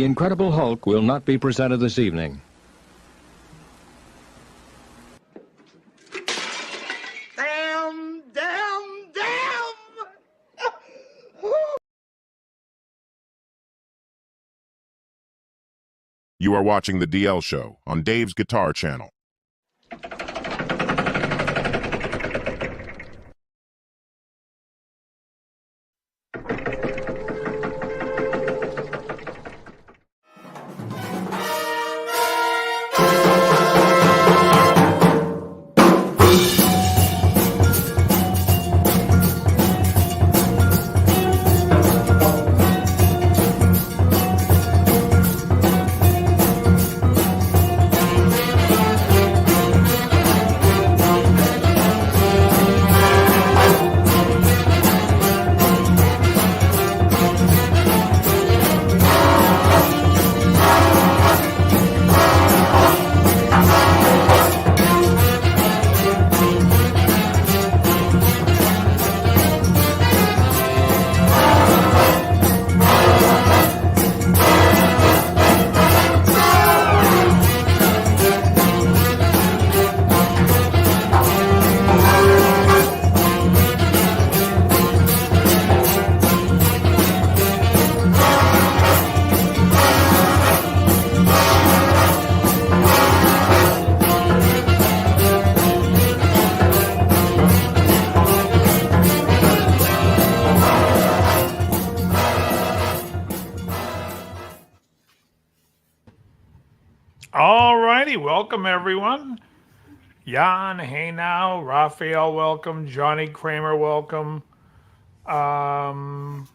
The Incredible Hulk will not be presented this evening. Damn! You are watching The DL Show on Dave's Guitar Channel. All righty, welcome everyone. Jan, hey now, Raphael, welcome. Johnny Kramer, welcome. Krellbau's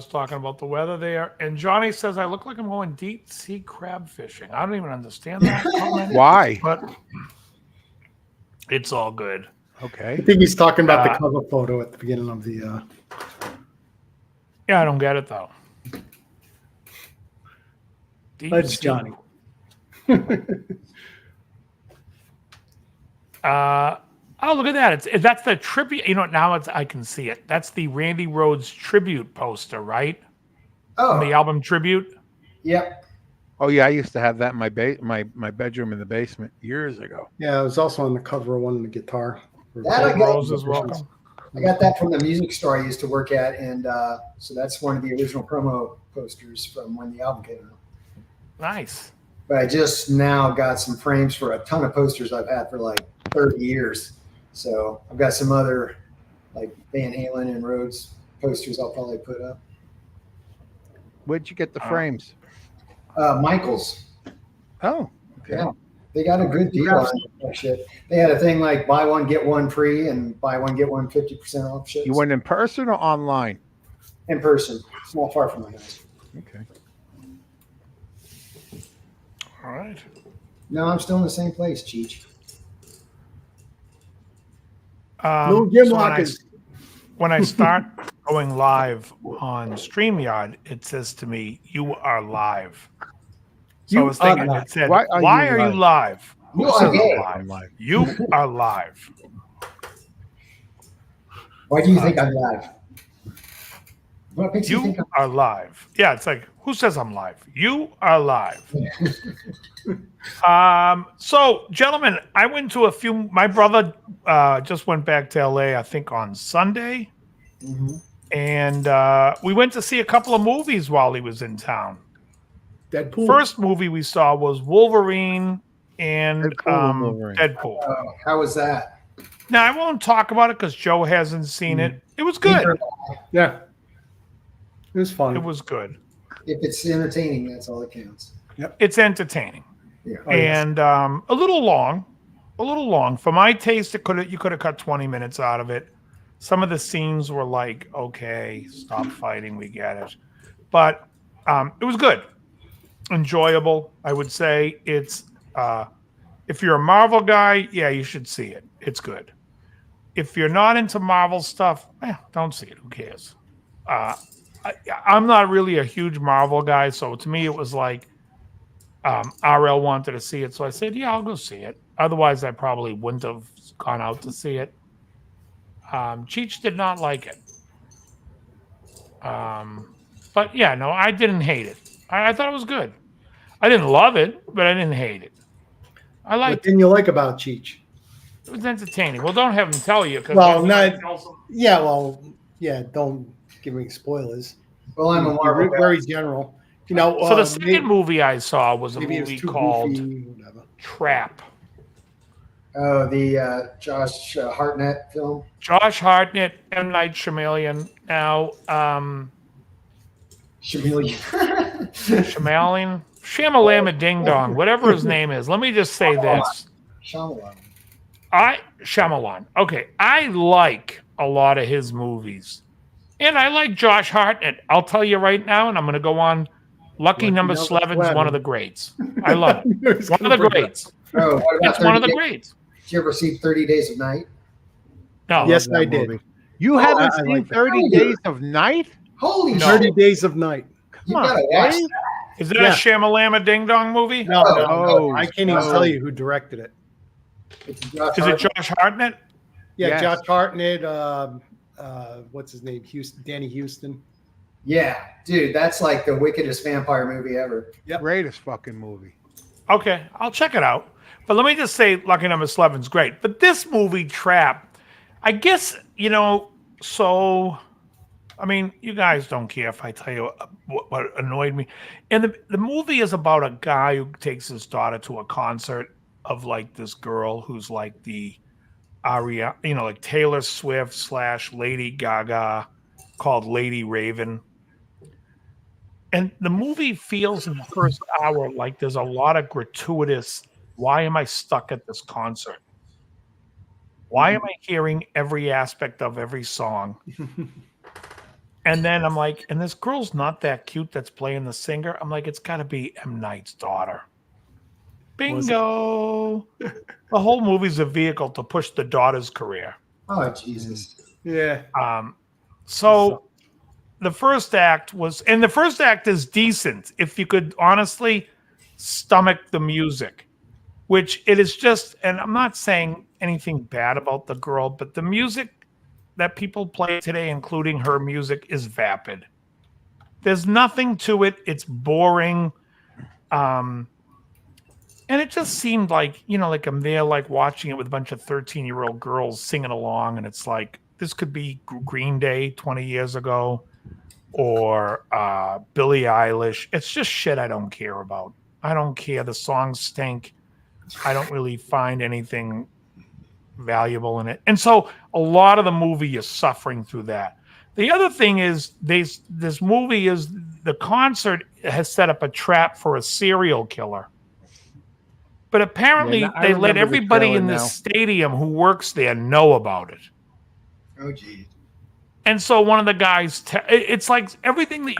talking about the weather there. And Johnny says, I look like I'm going deep sea crab fishing. I don't even understand that comment. Why? But it's all good. Okay. I think he's talking about the cover photo at the beginning of the. Yeah, I don't get it though. That's Johnny. Oh, look at that! That's the tribute. You know, now I can see it. That's the Randy Rhoads tribute poster, right? Oh, The album tribute. yep. Oh yeah, I used to have that in my my bedroom in the basement years ago. Yeah, it was also on the cover of one of the guitar. That I got, Roses, welcome. I got that from the music store I used to work at, and so that's one of the original promo posters from when the album came out. Nice. But I just now got some frames for a ton of posters I've had for like 30 years. So I've got some other like Van Halen and Rhodes posters I'll probably put up. Where'd you get the frames? Michael's. Oh, okay. Yeah. They got a good deal on that shit. They had a thing like buy one, get one free and buy one, get one 50% off shit. You went in person or online? In person. It's not far from my house. Okay. All right. No, I'm still in the same place, Cheech. No Jim so Watkins. when I start going live on StreamYard, it says to me, "You are live." So I was thinking, it said, Why "Why are are you you live?" Who You says are I'm gay. live? You are live. Why do you think I'm live? What makes you You think I'm are live. Yeah, it's like, who says I'm live? You are live. So, gentlemen, I went to my brother just went back to LA, I think on Sunday. Mhm. And we went to see a couple of movies while he was in town. Deadpool. First movie we saw was Wolverine and Deadpool. How was that? Now, I won't talk about it because Joe hasn't seen it. It was good. Yeah. It was fun. It was good. If it's entertaining, that's all that counts. It's entertaining. Yeah. And a little long. For my taste, you could have cut 20 minutes out of it. Some of the scenes were like, okay, stop fighting, we get it. But it was good. Enjoyable, I would say. It's if you're a Marvel guy, yeah, you should see it. It's good. If you're not into Marvel stuff, don't see it. Who cares? I'm not really a huge Marvel guy, so to me it was like RL wanted to see it, so I said, yeah, I'll go see it. Otherwise, I probably wouldn't have gone out to see it. Cheech did not like it. But yeah, no, I didn't hate it. I thought it was good. I didn't love it, but I didn't hate it. I What liked it. didn't you like about Cheech? It was entertaining. Well, don't have him tell you. Well, don't give me spoilers. Well, I'm a Marvel guy. Very general. You know, So the second movie I saw was a maybe it's movie too called goofy, whatever. Trap. Oh, the Josh Hartnett film. Josh Hartnett, M. Night Shyamalan. Now, Shamalama Ding Dong, whatever his name is. Let me just say this. Shyamalan. Shyamalan. Okay, I like a lot of his movies. And I like Josh Hartnett. I'll tell you right now, and I'm going to go on. Lucky Number 11 is one of the greats. I love it. One of the greats. Oh, what about It's one of the 30 greats. Did you ever see 30 Days of Night? No. Yes, Love that I did. movie. You haven't I seen like that. 30 Days of Night? Holy No. shit. 30 Days of Night. You Come on, gotta watch Dave. that. Is it Yeah. a Shamalama Ding Dong movie? No, Oh, I can't even no. tell you who directed it. It's Josh Is it Hartnett. Josh Hartnett? Yeah, Yes. Josh Hartnett. What's his name? Danny Houston. Yeah, dude, that's like the wickedest vampire movie ever. Greatest fucking movie. Okay, I'll check it out. But let me just say Lucky Number 11 is great. But this movie, Trap, I guess, so, I mean, you guys don't care if I tell you what annoyed me. And the movie is about a guy who takes his daughter to a concert of like this girl who's like the Aria, like Taylor Swift / Lady Gaga, called Lady Raven. And the movie feels in the first hour like there's a lot of gratuitous, why am I stuck at this concert? Why am I hearing every aspect of every song? And then I'm like, and this girl's not that cute that's playing the singer. I'm like, it's got to be M. Night's daughter. Bingo. The whole movie's a vehicle to push the daughter's career. Oh, Jesus. Yeah. So the first act is decent if you could honestly stomach the music, which it is just, and I'm not saying anything bad about the girl, but the music that people play today, including her music, is vapid. There's nothing to it. It's boring. And it just seemed like, like I'm there, like watching it with a bunch of 13-year-old girls singing along. And it's like, this could be Green Day 20 years ago or Billie Eilish. It's just shit I don't care about. I don't care. The songs stink. I don't really find anything valuable in it. And so a lot of the movie is suffering through that. The other thing is this movie is the concert has set up a trap for a serial killer. But apparently I they let remember the everybody trailer in the now. stadium who works there know about it. Oh, geez. And so one of the guys, it's like everything that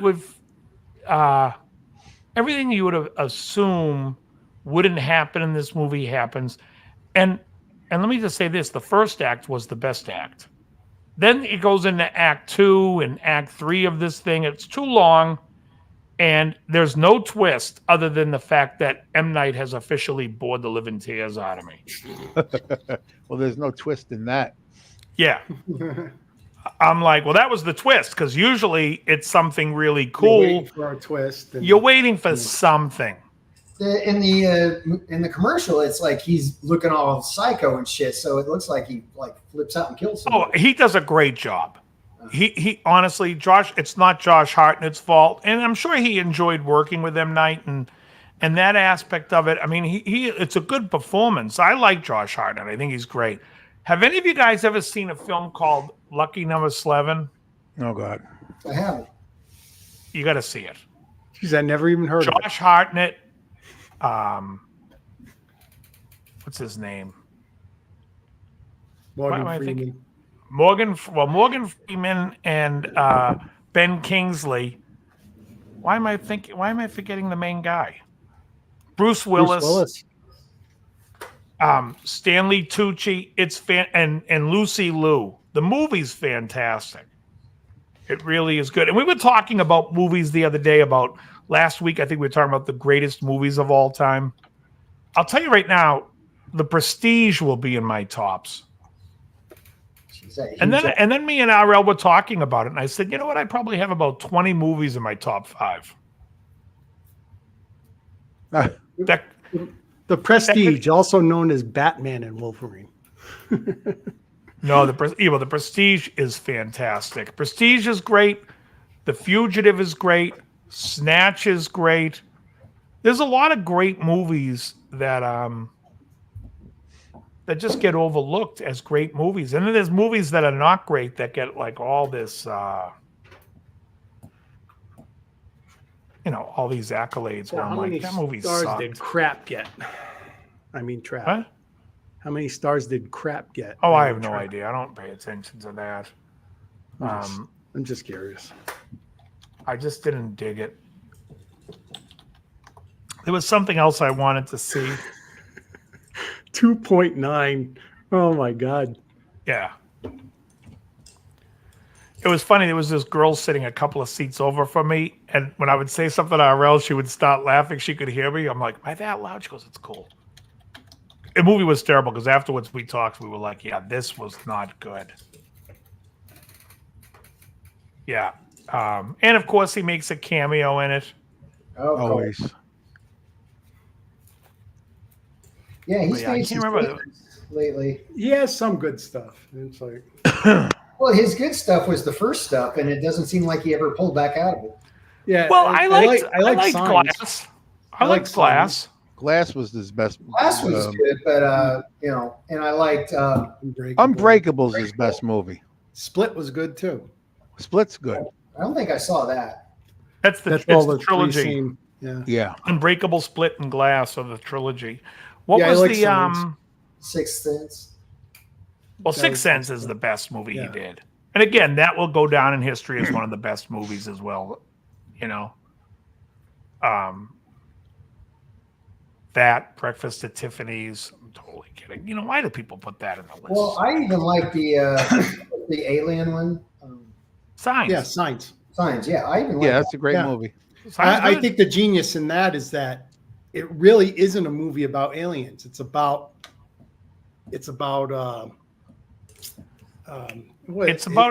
you would assume wouldn't happen in this movie happens. And let me just say this, the first act was the best act. Then it goes into act 2 and act 3 of this thing. It's too long. And there's no twist other than the fact that M. Night has officially bored the living tears out of me. Well, there's no twist in that. Yeah. I'm like, well, that was the twist, because usually it's something really You're cool. waiting for a twist. And You're waiting for something. In the commercial, it's like he's looking all psycho and shit. So it looks like he like flips out and kills Oh, someone. he does a great job. He honestly, Josh, it's not Josh Hartnett's fault. And I'm sure he enjoyed working with M. Night and that aspect of it. I mean, he it's a good performance. I like Josh Hartnett. I think he's great. Have any of you guys ever seen a film called Lucky Number 11? Oh, God. I haven't. You got to see it. Jeez, I never even heard of it. Josh Hartnett. What's his name? Morgan am I Freeman. thinking? Morgan Freeman and Ben Kingsley. Why am I forgetting the main guy? Bruce Willis. Stanley Tucci. It's and Lucy Liu. The movie's fantastic. It really is good. And we were talking about movies the other day. About last week, I think we were talking about the greatest movies of all time. I'll tell you right now, The Prestige will be in my tops. Is that And huge? then me and RL were talking about it, and I said, you know what? I probably have about 20 movies in my top 5. That The Prestige, also known as Batman and Wolverine. no, the Prestige is fantastic. Prestige is great. The Fugitive is great. Snatch is great. There's a lot of great movies that just get overlooked as great movies, and then there's movies that are not great that get like all this, all these accolades. Where I'm How many like, that movie stars sucked. did Crap get? I mean, Trap. What? How many stars did Crap get? Oh, I have no Trap. idea. I don't pay attention to that. I'm just curious. I just didn't dig it. There was something else I wanted to see. 2.9. Oh my God. Yeah. It was funny. There was this girl sitting a couple of seats over from me, and when I would say something to RL, she would start laughing. She could hear me. I'm like, am I that loud? She goes, it's cool. The movie was terrible because afterwards we talked. We were like, yeah, this was not good. Yeah. And of course, he makes a cameo in it. Oh, cool. Always. Yeah, he's Yeah, I made can't some remember. things lately. He has some good stuff. It's like, Well, his good stuff was the first stuff, and it doesn't seem like he ever pulled back out of it. yeah. Well, I liked Signs. Glass. I liked Signs. Glass. Glass was his best. Glass was good, but and I liked Unbreakable's his best movie. Split was good too. Split's good. I don't think I saw that. That's That's it's all the the trilogy. three same. Yeah. Yeah. Unbreakable, Split, and Glass are the trilogy. What Yeah, I was like the Signs. Sixth Sense. Well, That Sixth was- Sense is the best movie Yeah. he did, and again, that will go down in history as one of the best movies as well. That Breakfast at Tiffany's. I'm totally kidding. Why do people put that in the list? Well, I even like the Alien one. Signs. Yeah. Signs. Signs. Yeah, I even like Yeah, that's a great Yeah. movie. Signs I good. think the genius in that is that it really isn't a movie about aliens. It's about It's about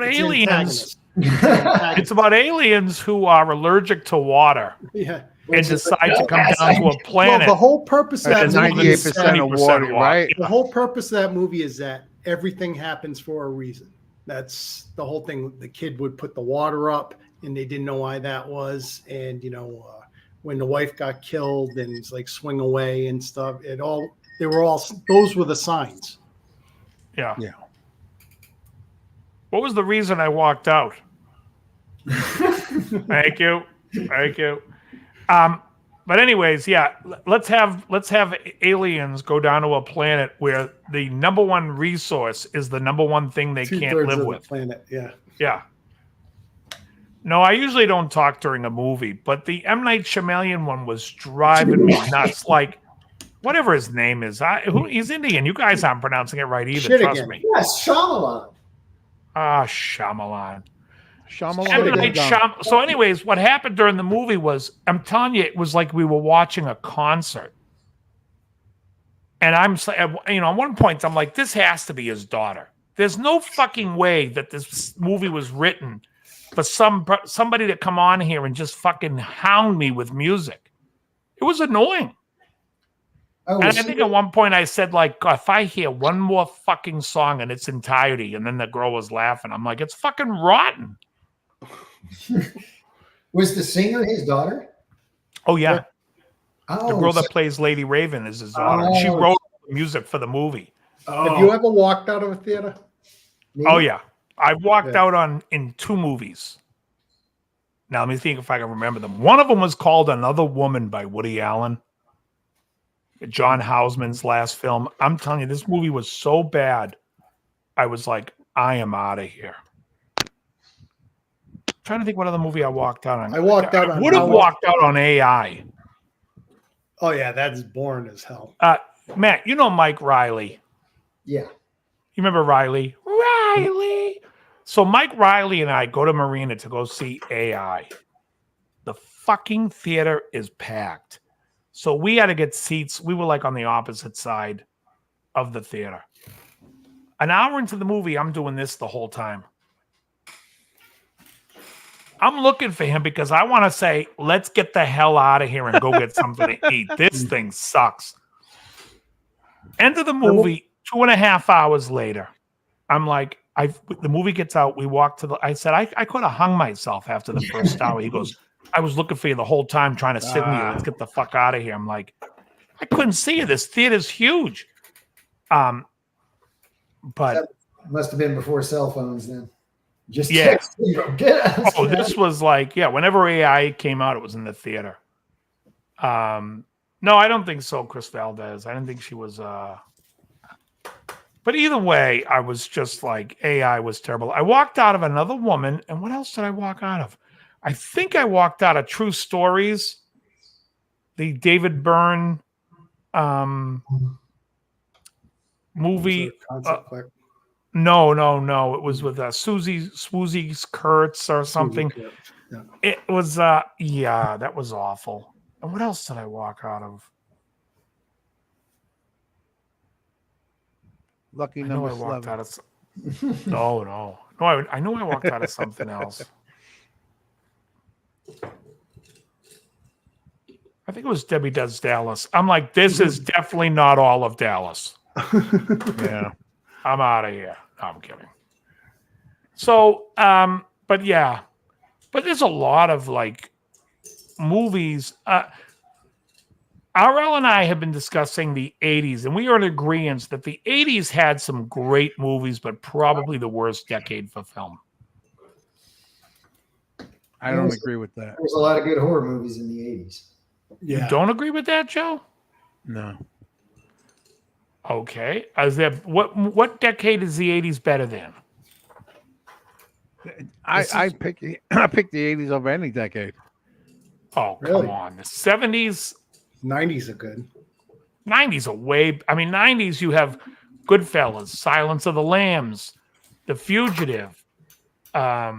aliens. that. It's about aliens who are allergic to water Yeah. and decide to come Yes, down to a Well, planet. the whole purpose of that And movie 98% of water, right? the whole purpose of that movie is that everything happens for a reason. That's the whole thing. The kid would put the water up, and they didn't know why that was. And when the wife got killed, and it's like swing away and stuff. Those were the signs. Yeah. Yeah. What was the reason I walked out? Thank you. But anyways, yeah, let's have aliens go down to a planet where the number one resource is the number one thing they can't 2/3 live of with. the planet. Yeah. Yeah. No, I usually don't talk during a movie, but the M. Night Shyamalan one was driving me nuts. Like, whatever his name is, he's Indian. You guys aren't pronouncing it right either. Shit Trust again. me. Yes, Shyamalan. Shyamalan. M. Shyamalan. Night Shyam- So, anyways, what happened during the movie was, I'm telling you, it was like we were watching a concert. And at one point, I'm like, this has to be his daughter. There's no fucking way that this movie was written for somebody to come on here and just fucking hound me with music. It was annoying. Oh, And I was think she- at one point I said, like, if I hear one more fucking song in its entirety, and then the girl was laughing, I'm like, it's fucking rotten. was the singer his daughter? Oh, yeah. Oh, The girl so- that plays Lady Raven is his daughter. And she Oh. wrote the music for the movie. Have you ever walked out of a theater? me? Oh, yeah. I've walked Yeah. out in 2 movies. Now, let me think if I can remember them. One of them was called Another Woman by Woody Allen. John Houseman's last film. I'm telling you, this movie was so bad. I was like, I am out of here. Trying to think what other movie I walked out on. I walked out on would have Howard- walked out on AI. Oh yeah, that's boring as hell. Matt, you know Mike Riley. Yeah. You remember Riley? Riley. So Mike Riley and I go to Marina to go see AI. The fucking theater is packed. So we had to get seats. We were like on the opposite side of the theater. An hour into the movie, I'm doing this the whole time. I'm looking for him because I want to say, let's get the hell out of here and go get something to eat. This thing sucks. End of the movie, 2.5 hours later. I'm like, the movie gets out. We walk to I said, I could have hung myself after the first hour. He goes, I was looking for you the whole time trying to signal you. Let's get the fuck out of here. I'm like, I couldn't see you. This theater's huge. But That must have been before cell phones then. Just Yeah. text, you know, get us. oh, this was like, whenever AI came out, it was in the theater. No, I don't think so, Chris Valdez. I didn't think she was but either way, I was just like, AI was terrible. I walked out of Another Woman, and what else did I walk out of? I think I walked out of True Stories, the David Byrne movie. Concept click. No. It was with Swoozie Kurtz or something. Yeah. It was that was awful. And what else did I walk out of? Lucky I know number I walked 11. out of no. I know I walked out of something else. I think it was Debbie Does Dallas. I'm like, this is definitely not all of Dallas. Yeah. I'm out of here. No, I'm kidding. So, but there's a lot of like movies. RL and I have been discussing the 80s, and we are in agreement that the 80s had some great movies, but probably the worst decade for film. I don't agree with that. There was a lot of good horror movies in the 80s. You Yeah. don't agree with that, Joe? No. Okay. Is there what decade is the 80s better than? I pick the 80s over any decade. Oh, Really? come on. The 70s, 90s are good. 90s are way. I mean, 90s you have Goodfellas, Silence of the Lambs, The Fugitive. So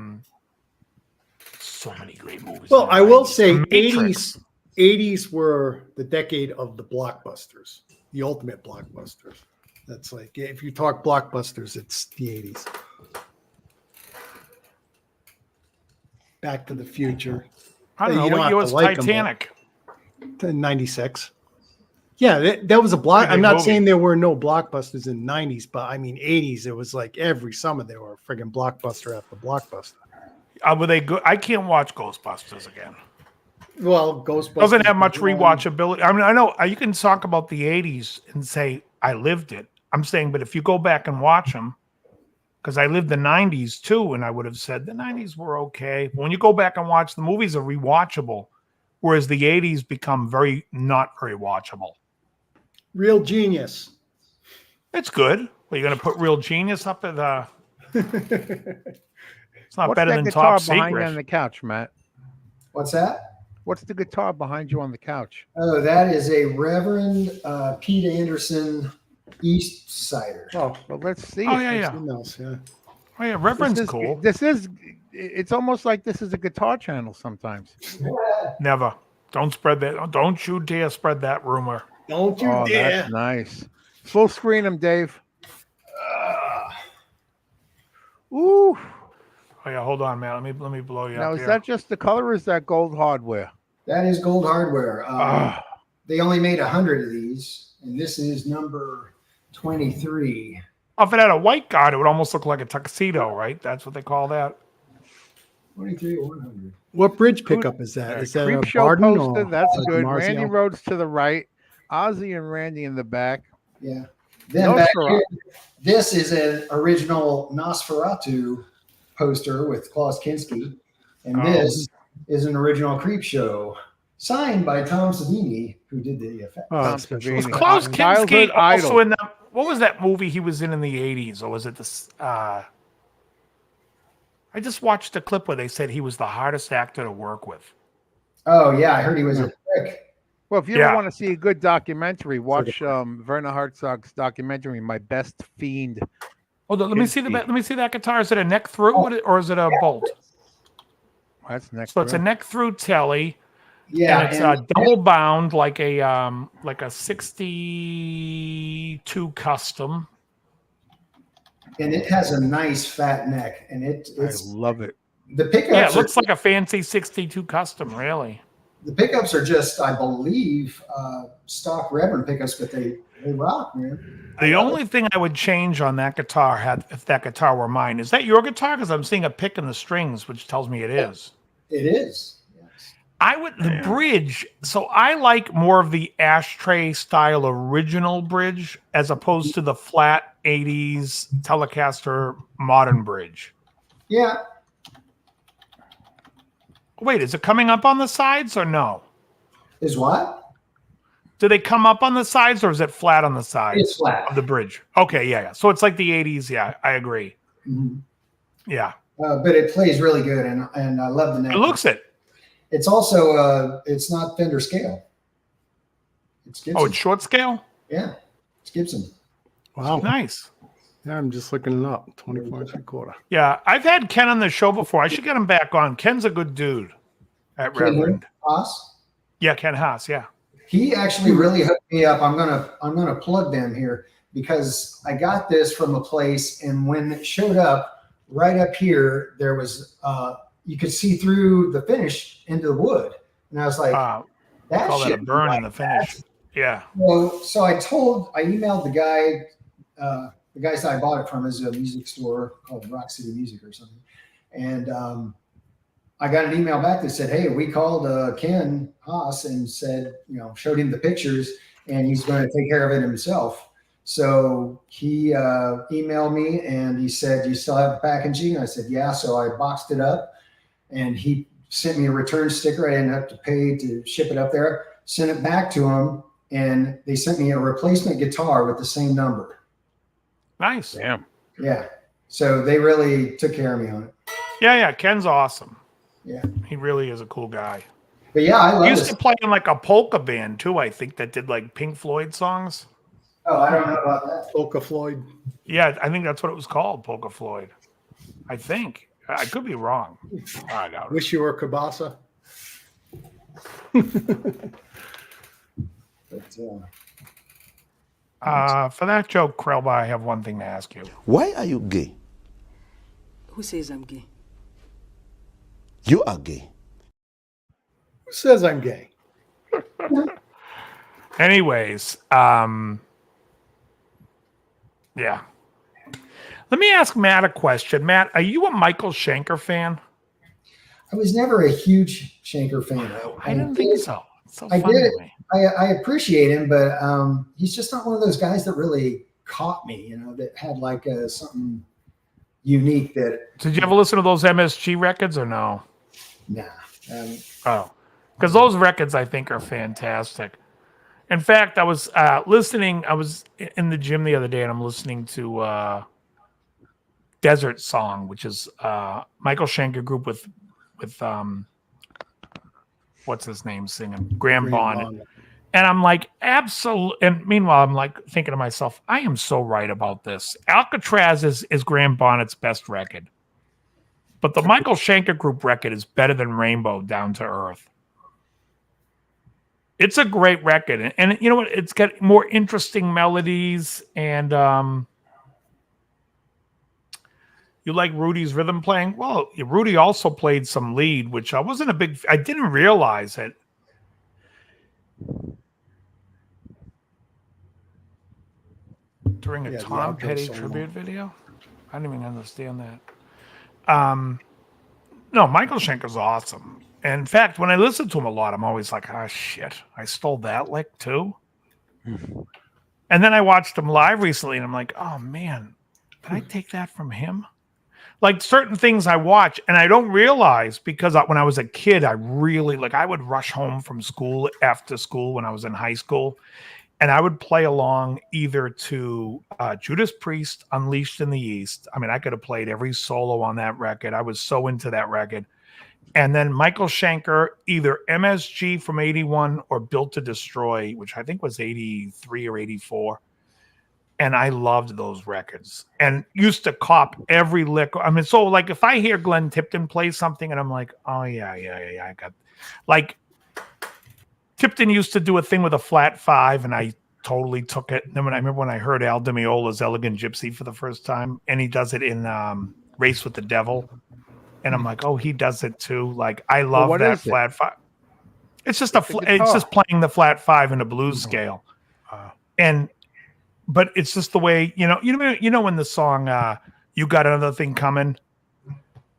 many great movies. Well, in the I will 90s. say The Matrix. 80s were the decade of the blockbusters, the ultimate blockbusters. That's like, if you talk blockbusters, it's the 80s. Back to the Future. I don't know. You don't What have year to was like 'em, but- Titanic? To 96. Yeah, that was a block. Pretty I'm big not movie. saying there were no blockbusters in 90s, but I mean 80s. It was like every summer there were a friggin' blockbuster after blockbuster. Were they good? I can't watch Ghostbusters again. Well, Ghostbusters Doesn't have much was one. rewatchability. I mean, I know you can talk about the 80s and say, I lived it. I'm saying, but if you go back and watch them, because I lived the 90s too, and I would have said the 90s were okay. But when you go back and watch, the movies are rewatchable, whereas the 80s become not very watchable. Real Genius. It's good. Are you going to put Real Genius up at the... It's not What's better that than guitar Top behind you on Secret. the couch, Matt? What's that? What's the guitar behind you on the couch? Oh, that is a Reverend Pete Anderson East Sider. Oh, well, let's see. Oh, it. yeah. Something else, yeah. Oh, yeah, Reverend's This is, cool. It's almost like this is a guitar channel sometimes. Never. Don't spread that. Don't you dare spread that rumor. Don't you Oh, dare. that's nice. Full screen them, Dave. Ooh. Oh yeah, hold on, man. Let me blow you Now, up is here. that just the color or is that gold hardware? That is gold hardware. Ah. They only made 100 of these, and this is number 23. Oh, if it had a white guard, it would almost look like a tuxedo, right? That's what they call that. 23 or 100. What bridge pickup is that? Is that a Creep show Barden poster. or That's a good. Marzio? Randy Rhodes to the right. Ozzy and Randy in the back. Yeah. Then back Nosferatu. here, this is an original Nosferatu poster with Klaus Kinski, and Oh. this is an original Creep Show signed by Tom Savini, who did the effect. Oh, Tom that's special. Savini. Was Klaus Childhood Kinski also idol. in that? What was that movie he was in the 80s? Or was it this? I just watched a clip where they said he was the hardest actor to work with. Oh yeah, I heard he was a prick. Well, if you Yeah. ever want to see a good documentary, watch Werner Herzog's documentary, My Best Fiend. Hold on, let me see that guitar. Is it a neck through or is it a bolt? That's next. So it's a neck through telly. Yeah, And it's double bound like a 62 custom. and it has a nice fat neck, and I it's love it. the pickups. Yeah, it looks like a fancy 62 custom, really. The pickups are just, I believe, stock Reverend pickups, but they rock, man. The only thing I would change on that guitar, if that guitar were mine, is that your guitar? Because I'm seeing a pick in the strings, which tells me it is. It is. Yes. I would the bridge. So I like more of the ashtray style original bridge as opposed to the flat 80s Telecaster modern bridge. Yeah. Wait, is it coming up on the sides or no? Is what? Do they come up on the sides or is it flat on the sides It's flat. of the bridge? Okay, yeah. So it's like the 80s. Yeah, I agree. Mhm. Yeah. But it plays really good, and I love the neck. It looks it. It's also it's not Fender scale. It's Gibson. Oh, it's short scale? Yeah, it's Gibson. Wow. Nice. Yeah, I'm just looking it up. 24 and 3/4. Yeah, I've had Ken on the show before. I should get him back on. Ken's a good dude at Reverend. Haas. Yeah, Ken Haas. Yeah. He actually really hooked me up. I'm gonna plug them here because I got this from a place, and when it showed up right up here, there was you could see through the finish into the wood, and I was like, that Call that a shit burn like in the finish. Yeah. Well, so I emailed the guy, the guys that I bought it from is a music store called Rock City Music or something. And I got an email back that said, hey, we called Ken Haas and said, showed him the pictures and he's going to take care of it himself. So he emailed me and he said, do you still have the packaging? I said, yeah. So I boxed it up and he sent me a return sticker. I didn't have to pay to ship it up there, sent it back to him. And they sent me a replacement guitar with the same number. Nice. Damn. Yeah. So they really took care of me on it. Yeah. Ken's awesome. Yeah. He really is a cool guy. But yeah, I love He used this. to play in like a polka band too, I think, that did like Pink Floyd songs. Oh, I don't know about that. Polka Floyd. Yeah, I think that's what it was called, Polka Floyd. I think. I could be wrong. I doubt it. Wish you were Kabasa. But For that joke, Krelba, I have one thing to ask you. Why are you gay? Who says I'm gay? You are gay. Who says I'm gay? Anyways, yeah. Let me ask Matt a question. Matt, are you a Michael Schenker fan? I was never a huge Schenker fan. I didn't think so. It's so I funny did. to me. I appreciate him, but he's just not one of those guys that really caught me, that had like something unique that, Did you ever listen to those MSG records or no? nah. Oh, because those records I think are fantastic. In fact, I was listening. I was in the gym the other day, and I'm listening to Desert Song, which is Michael Schenker group with what's his name singing Graham Bonnet. And I'm like, absolutely. And meanwhile, I'm like thinking to myself, I am so right about this. Alcatraz is Graham Bonnet's best record, but the Michael Schenker group record is better than Rainbow Down to Earth. It's a great record. And you know what? It's got more interesting melodies. And you like Rudy's rhythm playing? Well, Rudy also played some lead, which I didn't realize it. During a Yeah, the Tom outro Petty solo. tribute video? I didn't even understand that. No, Michael Schenker's awesome. And in fact, when I listen to him a lot, I'm always like, oh, shit, I stole that lick too. And then I watched him live recently, and I'm like, oh, man, did I take that from him? Like certain things I watch, and I don't realize because when I was a kid, I would rush home from school after school when I was in high school, and I would play along either to Judas Priest, Unleashed in the East. I mean, I could have played every solo on that record. I was so into that record. And then Michael Schenker, either MSG from 81 or Built to Destroy, which I think was 83 or 84. And I loved those records and used to cop every lick. I mean, so like if I hear Glenn Tipton play something and I'm like, oh, yeah, I got like Tipton used to do a thing with a flat five and I totally took it. And then I remember when I heard Al Di Meola's Elegant Gypsy for the first time, and he does it in Race with the Devil. And I'm like, oh, he does it too. Like, I love what that is it? flat five. It's just It's a it's guitar. just playing the flat five in a blues scale. But it's just the way, you know when the song You Got Another Thing Coming,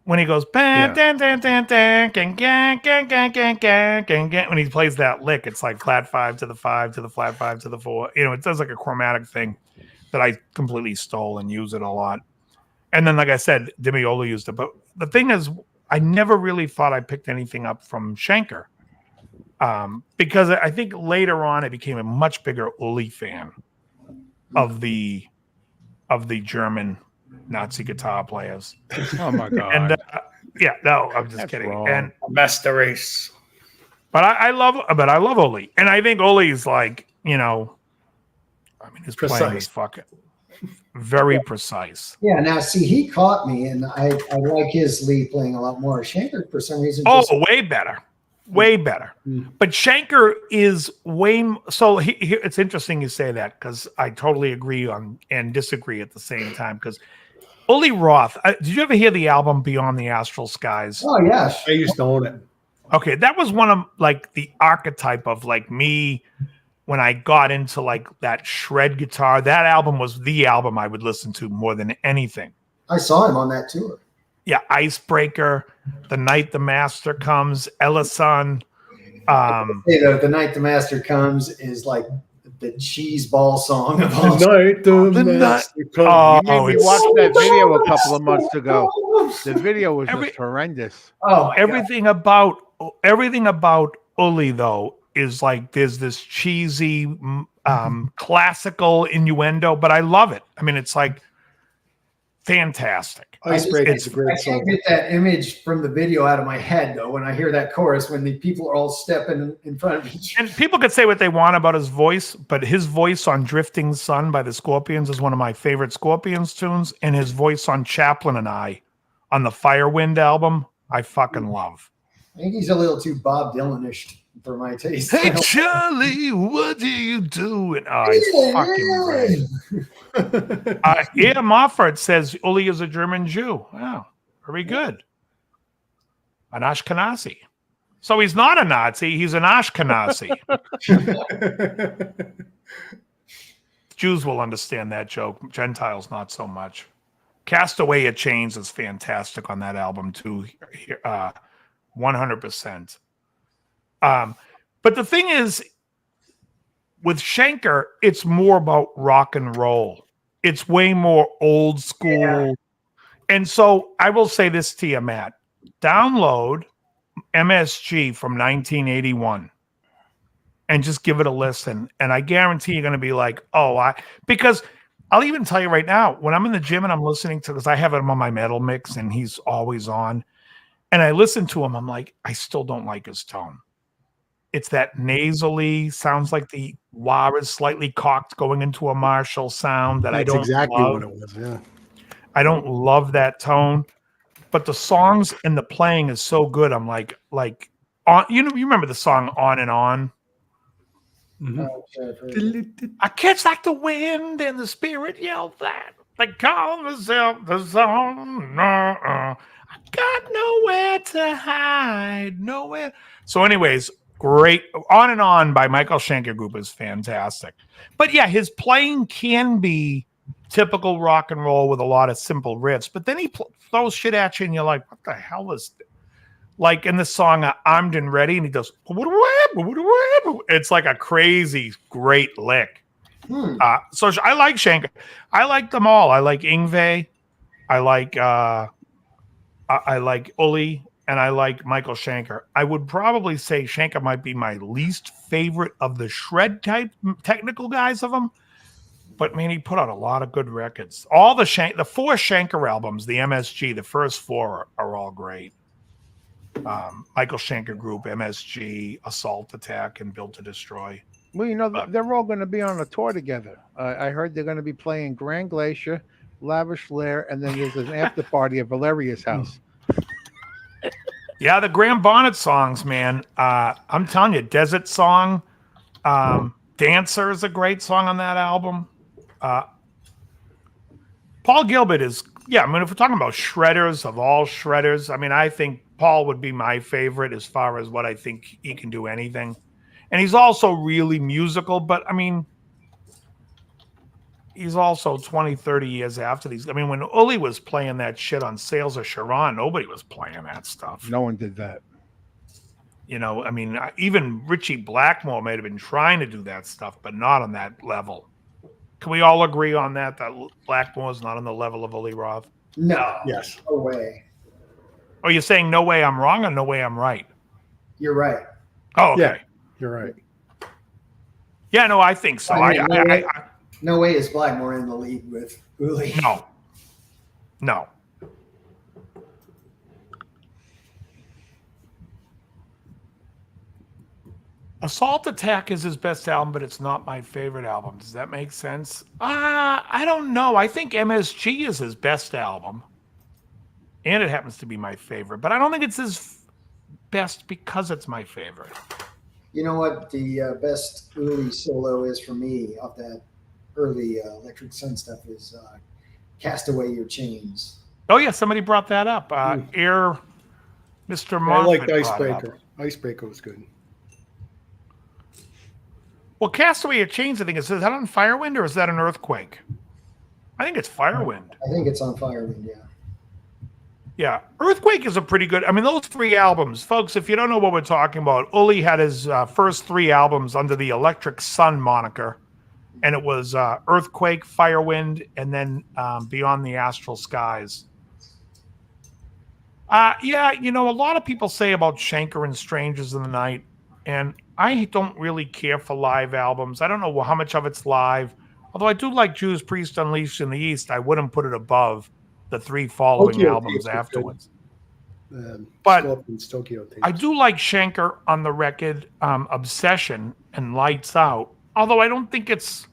when he goes ban, dan, dan, dan, dan, gang, gang, gang, gang, gang, gang, gang, gang, when he plays that lick, it's like flat five to the flat five to the four. You know, it does like a chromatic thing that I completely stole and use it a lot. And then, like I said, Di Meola used it. But the thing is, I never really thought I picked anything up from Schenker. Because I think later on I became a much bigger Uli fan of the German Nazi guitar players. Oh my god! And yeah, no, I'm just That's kidding. wrong. And Master Race. but I love Uli, and I think Uli's like, you know, I mean, his playing Precise. is fucking very precise. Yeah, now see, he caught me, and I like his lead playing a lot more. Schenker, for some reason, Oh, just, way better. Way better. But Schenker is so it's interesting you say that, because I totally agree on and disagree at the same time. Because Uli Roth, did you ever hear the album Beyond the Astral Skies? oh yeah, I used to own it. Okay, that was one of like the archetype of like me when I got into like that shred guitar. That album was the album I would listen to more than anything. I saw him on that tour. Yeah, Icebreaker, The Night the Master Comes, Ellison. Hey, the night the master comes is like the cheese ball song of all. Night The night- You made me it's watch so that video a couple of months ago. The video was Every- just horrendous. Oh, my God. everything about Uli though is like there's this cheesy classical innuendo, but I love it. I mean, it's like fantastic. Icebreaker is a I great can't song. get that image from the video out of my head though. When I hear that chorus, when the people are all stepping in front of each And people could say what they want about his voice, but his voice on Drifting Sun by the Scorpions is one of my favorite Scorpions tunes, and his voice on Chaplin and I on the Firewind album, I fucking love. I think he's a little too Bob Dylan-ish for my taste. Hey Charlie, what do you do? And he's fucking great. Ian Moffat says Uli is a German Jew. Wow, very good. An Ashkenazi. So he's not a Nazi, he's an Ashkenazi. Jews will understand that joke. Gentiles, not so much. Castaway at Chains is fantastic on that album, too. 100%. But the thing is, with Schenker, it's more about rock and roll. It's way more old school. Yeah. And so I will say this to you, Matt. Download MSG from 1981 and just give it a listen. And I guarantee you're going to be like, because I'll even tell you right now, when I'm in the gym and I'm listening to, because I have him on my metal mix and he's always on, and I listen to him, I'm like, I still don't like his tone. It's that nasally, sounds like the wah is slightly cocked going into a Marshall sound that That's I don't exactly love. what it was. Yeah. I don't love that tone, but the songs and the playing is so good. I'm like on, you remember the song On and On? Mm-hmm. I catch like the wind and the spirit yell that. They call myself the song. I got nowhere to hide, nowhere. So anyways, great. On and On by Michael Schenker Group is fantastic. But yeah, his playing can be typical rock and roll with a lot of simple riffs, but then he throws shit at you and you're like, what the hell is this? Like in the song Armed and Ready, and he does, it's like a crazy, great lick. So I like Schenker. I like them all. I like Yngwie. I like Uli, and I like Michael Schenker. I would probably say Schenker might be my least favorite of the shred type technical guys of them. But man, he put out a lot of good records. All the four Schenker albums, the MSG, the first four are all great. Michael Schenker Group, MSG, Assault Attack, and Built to Destroy. Well, they're all going to be on a tour together. I heard they're going to be playing Grand Glacier, Lavish Lair, and then there's an after party at Valeria's house. Yeah, the Graham Bonnet songs, man. I'm telling you, Desert Song, Dancer is a great song on that album. Paul Gilbert is, yeah, I mean, if we're talking about shredders of all shredders, I mean, I think Paul would be my favorite as far as what I think he can do anything. And he's also really musical, but I mean, he's also 20, 30 years after these. I mean, when Uli was playing that shit on Sales of Sharon, nobody was playing that stuff. No one did that. You know, I mean, even Richie Blackmore might have been trying to do that stuff, but not on that level. Can we all agree on that? That Blackmore is not on the level of Uli Roth? No. Yes. No way. Are you saying no way I'm wrong or no way I'm right? You're right. Oh, okay. Yeah. You're right. Yeah, no, I think so. I mean, no way is Blackmore in the league with Uli. No. Assault Attack is his best album, but it's not my favorite album. Does that make sense? I don't know. I think MSG is his best album. And it happens to be my favorite. But I don't think it's his best because it's my favorite. You know what the best Uli solo is for me off that early Electric Sun stuff is Cast Away Your Chains. Oh, yeah, somebody brought that up. Mr. I Moffat liked brought it Icebreaker. up. Icebreaker was good. Well, Cast Away Your Chains, I think, is that on Firewind or is that an Earthquake? I think it's Firewind. I think it's on Firewind, yeah. Yeah, Earthquake is a pretty good. I mean, those three albums, folks, if you don't know what we're talking about, Uli had his first three albums under the Electric Sun moniker, and it was Earthquake, Firewind, and then Beyond the Astral Skies. Yeah, you know, a lot of people say about Schenker and Strangers in the Night, and I don't really care for live albums. I don't know how much of it's live, although I do like Judas Priest Unleashed in the East. I wouldn't put it above the three following Tokyo albums Tapes are good. afterwards. But But Tokyo Tapes. I do like Schenker on the record, Obsession and Lights Out, although I don't think it's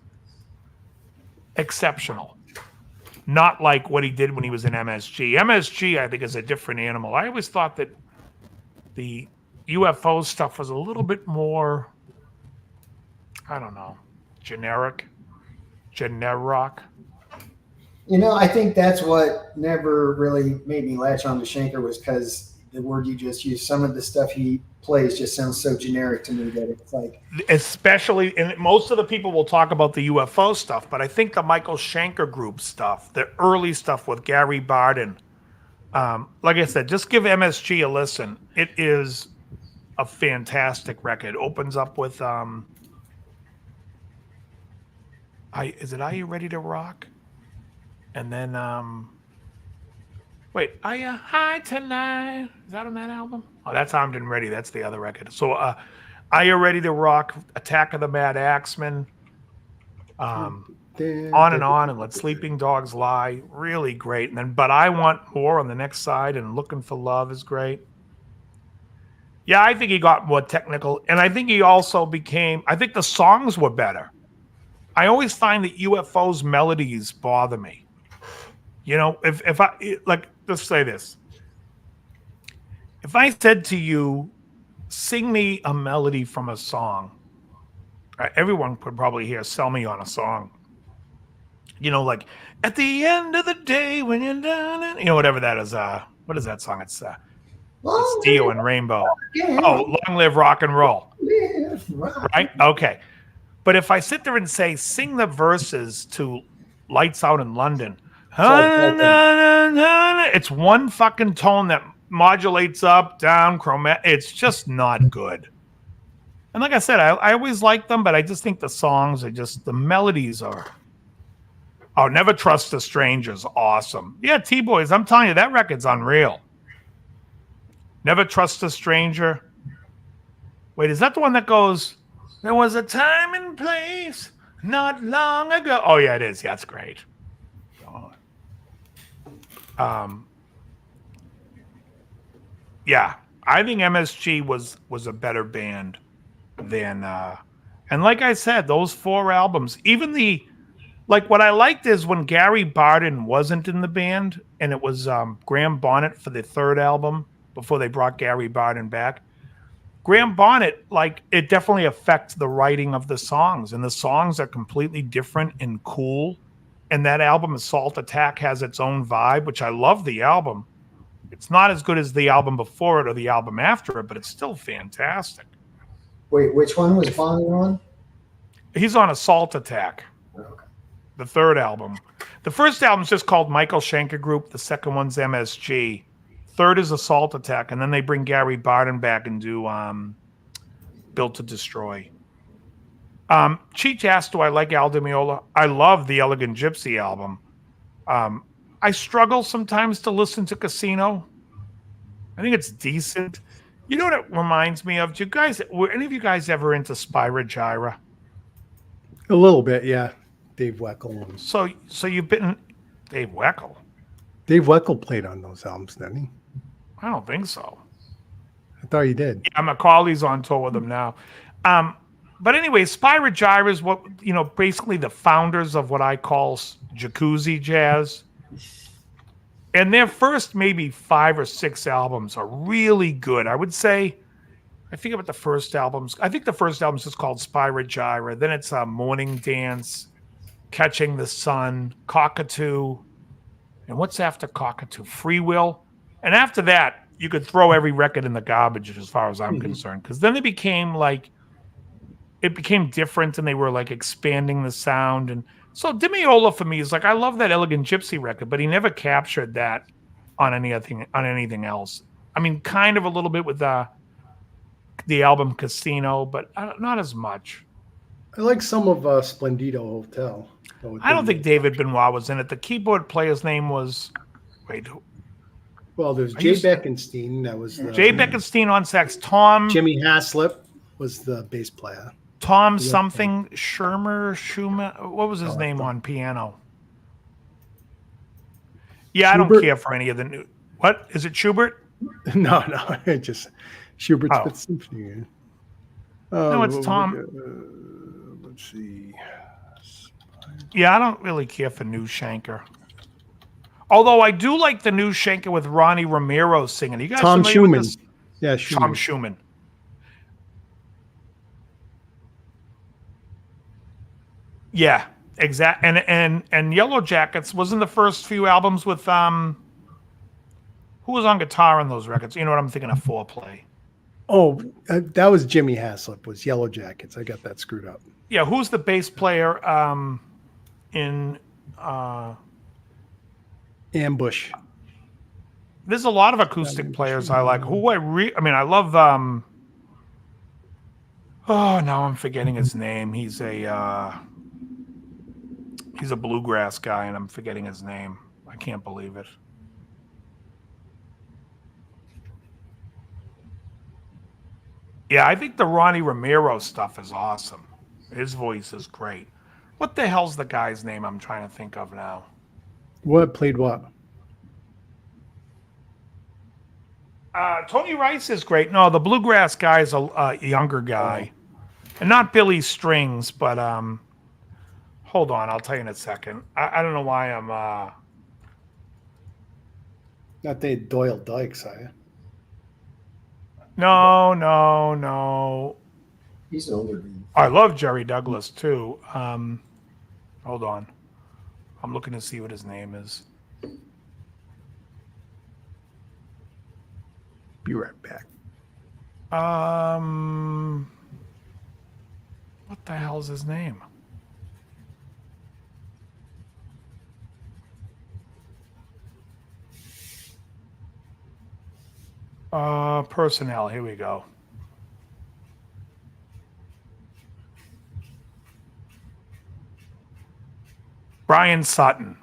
exceptional. Not like what he did when he was in MSG. MSG, I think, is a different animal. I always thought that the UFO stuff was a little bit more, I don't know, generic. You know, I think that's what never really made me latch on to Schenker was because the word you just used, some of the stuff he plays just sounds so generic to me that it's like. Especially, and most of the people will talk about the UFO stuff, but I think the Michael Schenker group stuff, the early stuff with Gary Barden, like I said, just give MSG a listen. It is a fantastic record. Opens up with, is it Are You Ready to Rock? And then, wait, Are You High Tonight? Is that on that album? Oh, that's Armed and Ready. That's the other record. So, Are You Ready to Rock? Attack of the Mad Axemen. On and Let Sleeping Dogs Lie. Really great. And then, But I Want More on the next side, and Looking for Love is great. Yeah, I think he got more technical, and I think he also became. I think the songs were better. I always find that UFO's melodies bother me. You know, if I like, let's say this. If I said to you, sing me a melody from a song, everyone could probably hear Sell Me on a Song. You know, like, at the end of the day when you're done, you know, whatever that is. What is that song? It's Dio and Rainbow. Oh, Long Live Rock and Roll. Right? Okay. But if I sit there and say, sing the verses to Lights Out in London, it's one fucking tone that modulates up, down, chromatic. It's just not good. And like I said, I always like them, but I just think the songs are just, the melodies are. Oh, Never Trust a Stranger's awesome. Yeah, T-Boys, I'm telling you, that record's unreal. Never Trust a Stranger. Wait, is that the one that goes, there was a time and place not long ago? Oh, yeah, it is. Yeah, that's great. Yeah, I think MSG was a better band than, and like I said, those four albums, even what I liked is when Gary Barden wasn't in the band, and it was Graham Bonnet for the third album before they brought Gary Barden back. Graham Bonnet, like, it definitely affects the writing of the songs, and the songs are completely different and cool. And that album, Assault Attack, has its own vibe, which I love the album. It's not as good as the album before it or the album after it, but it's still fantastic. Wait, which one was Bonnie on? He's on Assault Attack, Okay. the third album. The first album's just called Michael Schenker Group. The second one's MSG. Third is Assault Attack, and then they bring Gary Barden back and do Built to Destroy. Cheech asked, do I like Al Di Meola? I love the Elegant Gypsy album. I struggle sometimes to listen to Casino. I think it's decent. You know what it reminds me of? Were any of you guys ever into Spyro Gyra? A little bit, yeah. Dave Weckl. So you've been Dave Weckl? Dave Weckl played on those albums, didn't he? I don't think so. I thought he did. Yeah, Macaulay's on tour with them now. But anyway, Spyro Gyra is what, basically the founders of what I call jacuzzi jazz. And their first maybe 5 or 6 albums are really good. I would say, I think about the first albums. I think the first album is just called Spyro Gyra. Then it's Morning Dance, Catching the Sun, Cockatoo. And what's after Cockatoo? Free Will. And after that, you could throw every record in the garbage as far as I'm concerned. Because then it became different, and they were like expanding the sound. And so Di Meola for me is like, I love that Elegant Gypsy record, but he never captured that on anything else. I mean, kind of a little bit with the album Casino, but not as much. I like some of Splendido Hotel. I don't think David Benoit was in it. The keyboard player's name was Well, there's Jay Beckenstein. That was Jay Beckenstein on sax. Jimmy Haslip was the bass player. Tom something Schumer. What was his name on piano? Yeah, Schubert? I don't care for any of the new. What is it? Schubert? No, it just Schubert's Oh. Fifth Symphony. No, it's Tom. Let's see. Yeah, I don't really care for new Schenker. Although I do like the new Schenker with Ronnie Romero singing. You guys Tom familiar with Schumann. this? Yeah, Tom Schumann. Yeah, exact. And Yellow Jackets was in the first few albums with who was on guitar on those records? You know what I'm thinking of? Foreplay. Oh, that was Jimmy Haslip. Was Yellow Jackets? I got that screwed up. Yeah, who's the bass player in Ambush. There's a lot of acoustic players I like. I love oh, now I'm forgetting his name. He's a bluegrass guy, and I'm forgetting his name. I can't believe it. Yeah, I think the Ronnie Romero stuff is awesome. His voice is great. What the hell's the guy's name I'm trying to think of now? What played what? Tony Rice is great. No, the bluegrass guy is a younger guy. And not Billy Strings, but hold on, I'll tell you in a second. I don't know why I'm Not the Doyle Dykes, are you? No. He's an older dude. I love Jerry Douglas too. Hold on. I'm looking to see what his name is. Be right back. What the hell's his name? Personnel. Here we go. Brian Sutton.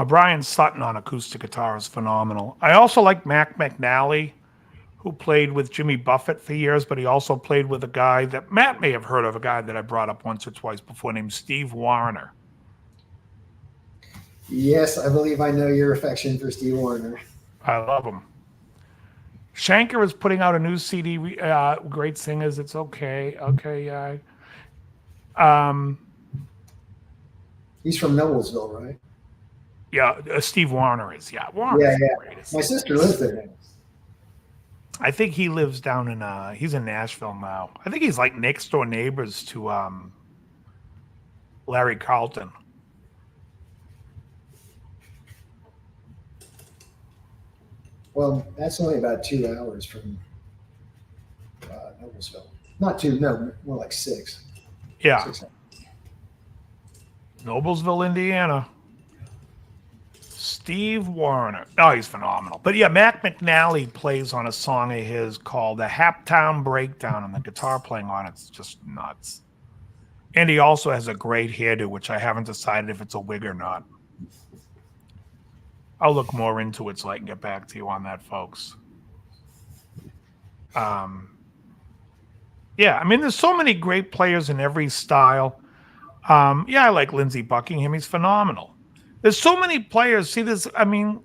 Brian Sutton on acoustic guitar is phenomenal. I also like Mac McNally, who played with Jimmy Buffett for years, but he also played with a guy that Matt may have heard of, a guy that I brought up once or twice before named Steve Wariner. Yes, I believe I know your affection for Steve Wariner. I love him. Schenker is putting out a new CD, Great Singers. It's okay. Okay, He's from Noblesville, right? yeah, Steve Wariner is. Yeah, Warner's Yeah. the greatest. My sister lives there. I think he lives down in he's in Nashville now. I think he's like next door neighbors to Larry Carlton. Well, that's only about 2 hours from Noblesville. Not two, no, more like 6. Yeah. 6 hours. Noblesville, Indiana. Steve Warner. Oh, he's phenomenal. But yeah, Mac McNally plays on a song of his called The Haptown Breakdown, and the guitar playing on it's just nuts. And he also has a great hairdo, which I haven't decided if it's a wig or not. I'll look more into it so I can get back to you on that, folks. Yeah, I mean, there's so many great players in every style. Yeah, I like Lindsey Buckingham. He's phenomenal. There's so many players. See, this, I mean,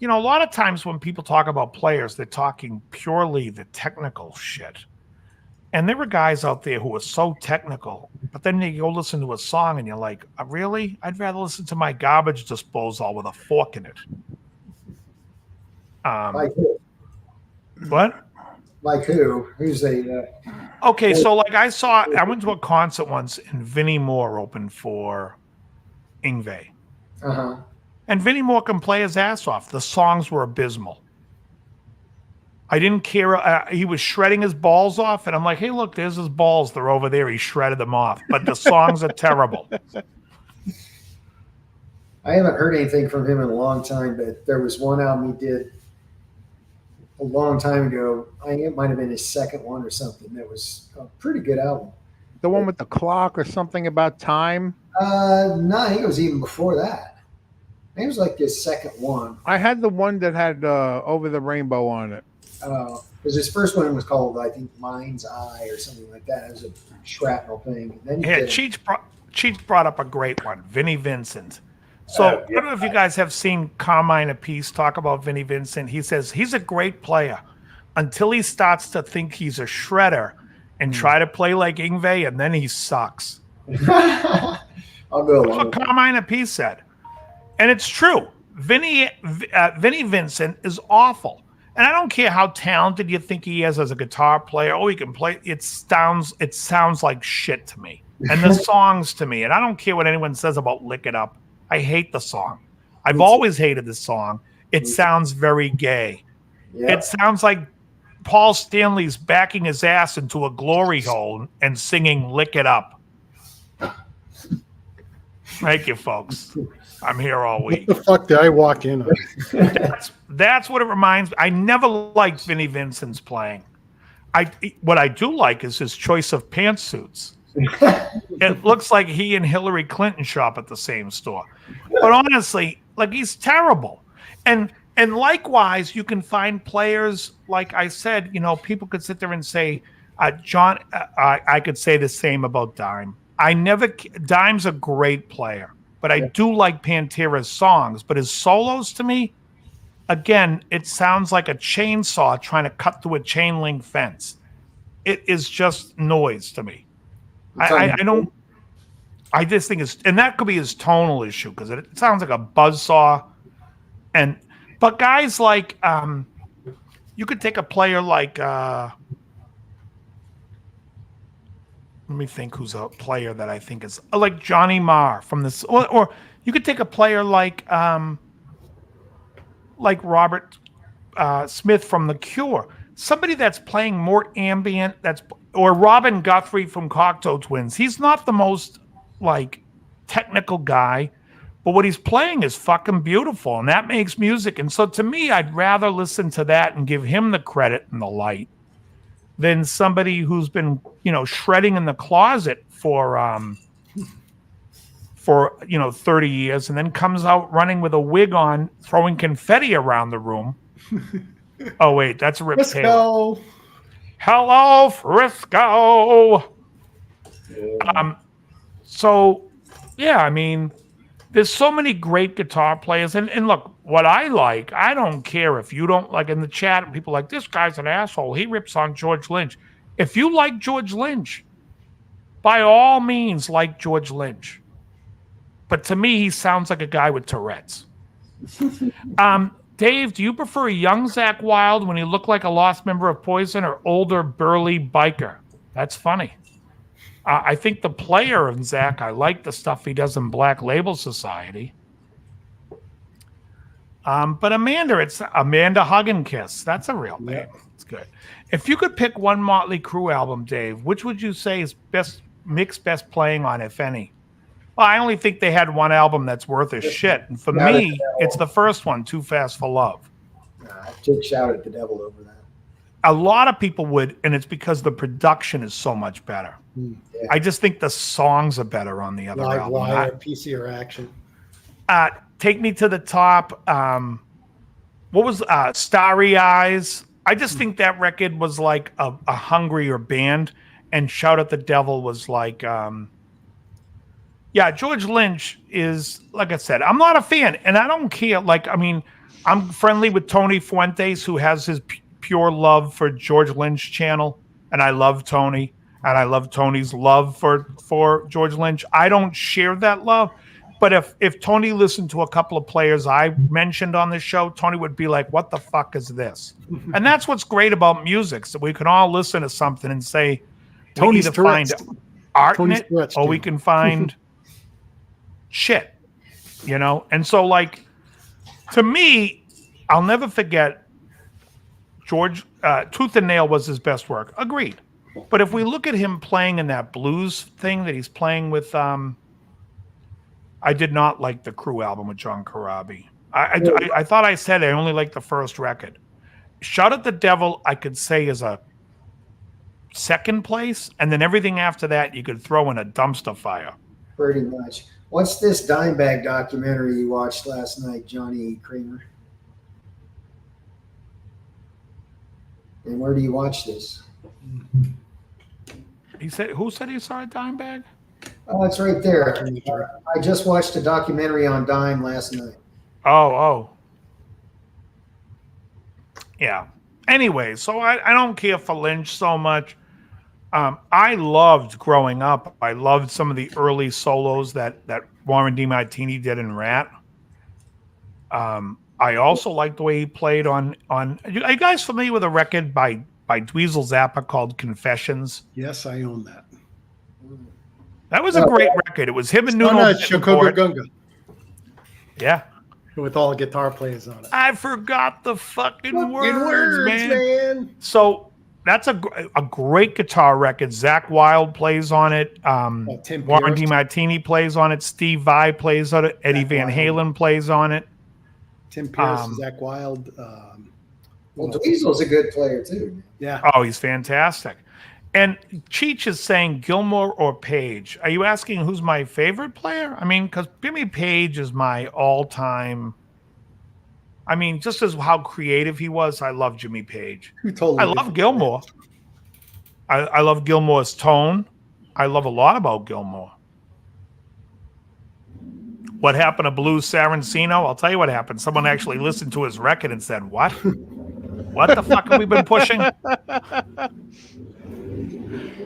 you know, a lot of times when people talk about players, they're talking purely the technical shit. And there were guys out there who were so technical, but then you go listen to a song and you're like, really? I'd rather listen to my garbage disposal with a fork in it. Like who? What? Like who? Who's a... Okay, so like I went to a concert once and Vinnie Moore opened for Yngwie. Uh-huh. And Vinnie Moore can play his ass off. The songs were abysmal. I didn't care. He was shredding his balls off, and I'm like, hey, look, there's his balls. They're over there. He shredded them off. But the songs are terrible. I haven't heard anything from him in a long time, but there was one album he did a long time ago. I think it might have been his second one or something. That was a pretty good album. The one with the clock or something about time? No, I think it was even before that. I think it was like his second one. I had the one that had Over the Rainbow on it. Because his first one was called, I think, Mind's Eye or something like that. It was a shrapnel thing. And then he Yeah, did- Cheech brought up a great one, Vinnie Vincent. So I don't know if you guys have seen Carmine Appice talk about Vinnie Vincent. He says he's a great player until he starts to think he's a shredder and try to play like Yngwie, and then he sucks. I'll go That's along what with that. Carmine Appice said. And it's true. Vinnie Vincent is awful. And I don't care how talented you think he is as a guitar player. Oh, he can play. It sounds like shit to me. And the songs to me. And I don't care what anyone says about Lick It Up. I hate the song. I've always hated the song. It sounds very gay. Yeah. It sounds like Paul Stanley's backing his ass into a glory hole and singing Lick It Up. Thank you, folks. I'm here all week. What the fuck did I walk in on? That's what it reminds me. I never liked Vinnie Vincent's playing. What I do like is his choice of pantsuits. It looks like he and Hillary Clinton shop at the same store. But honestly, like, he's terrible. And likewise, you can find players, like I said, you know, people could sit there and say, John, I could say the same about Dime. Dime's a great player, but I do like Pantera's songs. But his solos, to me, again, it sounds like a chainsaw trying to cut through a chain link fence. It is just noise to me. I don't. I just think it's, and that could be his tonal issue because it sounds like a buzzsaw. But guys like, you could take a player like, let me think who's a player that I think is like Johnny Marr from this, or you could take a player like Robert Smith from The Cure, somebody that's playing more ambient, or Robin Guthrie from Cocteau Twins. He's not the most like technical guy, but what he's playing is fucking beautiful, and that makes music. And so to me, I'd rather listen to that and give him the credit and the light than somebody who's been, you know, shredding in the closet for 30 years and then comes out running with a wig on, throwing confetti around the room. Oh wait, that's Rip Let's Taylor. go. Hello, Frisco. So yeah, I mean, there's so many great guitar players, and look, what I like, I don't care if you don't like. In the chat, people are like, this guy's an asshole. He rips on George Lynch. If you like George Lynch, by all means, like George Lynch. But to me, he sounds like a guy with Tourette's. Dave, do you prefer young Zach Wild when he looked like a lost member of Poison or older burly biker? That's funny. I think the player in Zach, I like the stuff he does in Black Label Society. But Amanda, it's Amanda Hug and Kiss. That's a real name. It's good. If you could pick one Motley Crue album, Dave, which would you say is Mick's best playing on, if any? Well, I only think they had one album that's worth a shit. And for me, it's the first one, Too Fast for Love. I took shout at the devil over that. A lot of people would, and it's because the production is so much better. Yeah. I just think the songs are better on the other Live album. Wire, PCR Action. Take Me to the Top. What was Starry Eyes? I just think that record was like a hungrier band, and Shout at the Devil was like, George Lynch is, like I said, I'm not a fan, and I don't care. Like, I mean, I'm friendly with Tony Fuentes, who has his pure love for George Lynch channel, and I love Tony, and I love Tony's love for George Lynch. I don't share that love. But if Tony listened to a couple of players I mentioned on this show, Tony would be like, what the fuck is this? And that's what's great about music. So we can all listen to something and say, Tony's we either find art in it Tourette's, or we too. can find shit, you know? And so, like, to me, I'll never forget George, Tooth and Nail was his best work. Agreed. But if we look at him playing in that blues thing that he's playing with, I did not like the Crue album with John Corabi. I thought I said I only liked the first record. Shout at the Devil, I could say, is a second place, and then everything after that you could throw in a dumpster fire. Pretty much. What's this Dimebag documentary you watched last night, Johnny Kramer? And where do you watch this? Who said he saw a Dimebag? Oh, it's right there. I just watched a documentary on Dime last night. Oh. Yeah. Anyway, so I don't care for Lynch so much. I loved growing up. I loved some of the early solos that Warren DeMartini did in Rat. I also liked the way he played on. Are you guys familiar with a record by Dweezil Zappa called Confessions? Yes, I own that. That was a great record. It was him and Nuno Shakuga Betancourt. Gunga Yeah. with all guitar players on it. I forgot the fucking words, Words, man. So that's a great guitar record. Zach Wild plays on it. Tim Warren Pierce. DeMartini plays on it. Steve Vai plays on it. Eddie Van Halen plays on it. Tim Pierce, Zach Wild. Well, Dweezil's a good player too. Yeah. Oh, he's fantastic. And Cheech is saying Gilmore or Page. Are you asking who's my favorite player? I mean, because Jimmy Page is my all-time. I mean, just as how creative he was, I love Jimmy Page. Who told I love Gilmore. I love Gilmore's tone. I love a lot about Gilmore. What happened to Blues Saraceno? I'll tell you what happened. Someone actually listened to his record and said, what? What the fuck have we been pushing?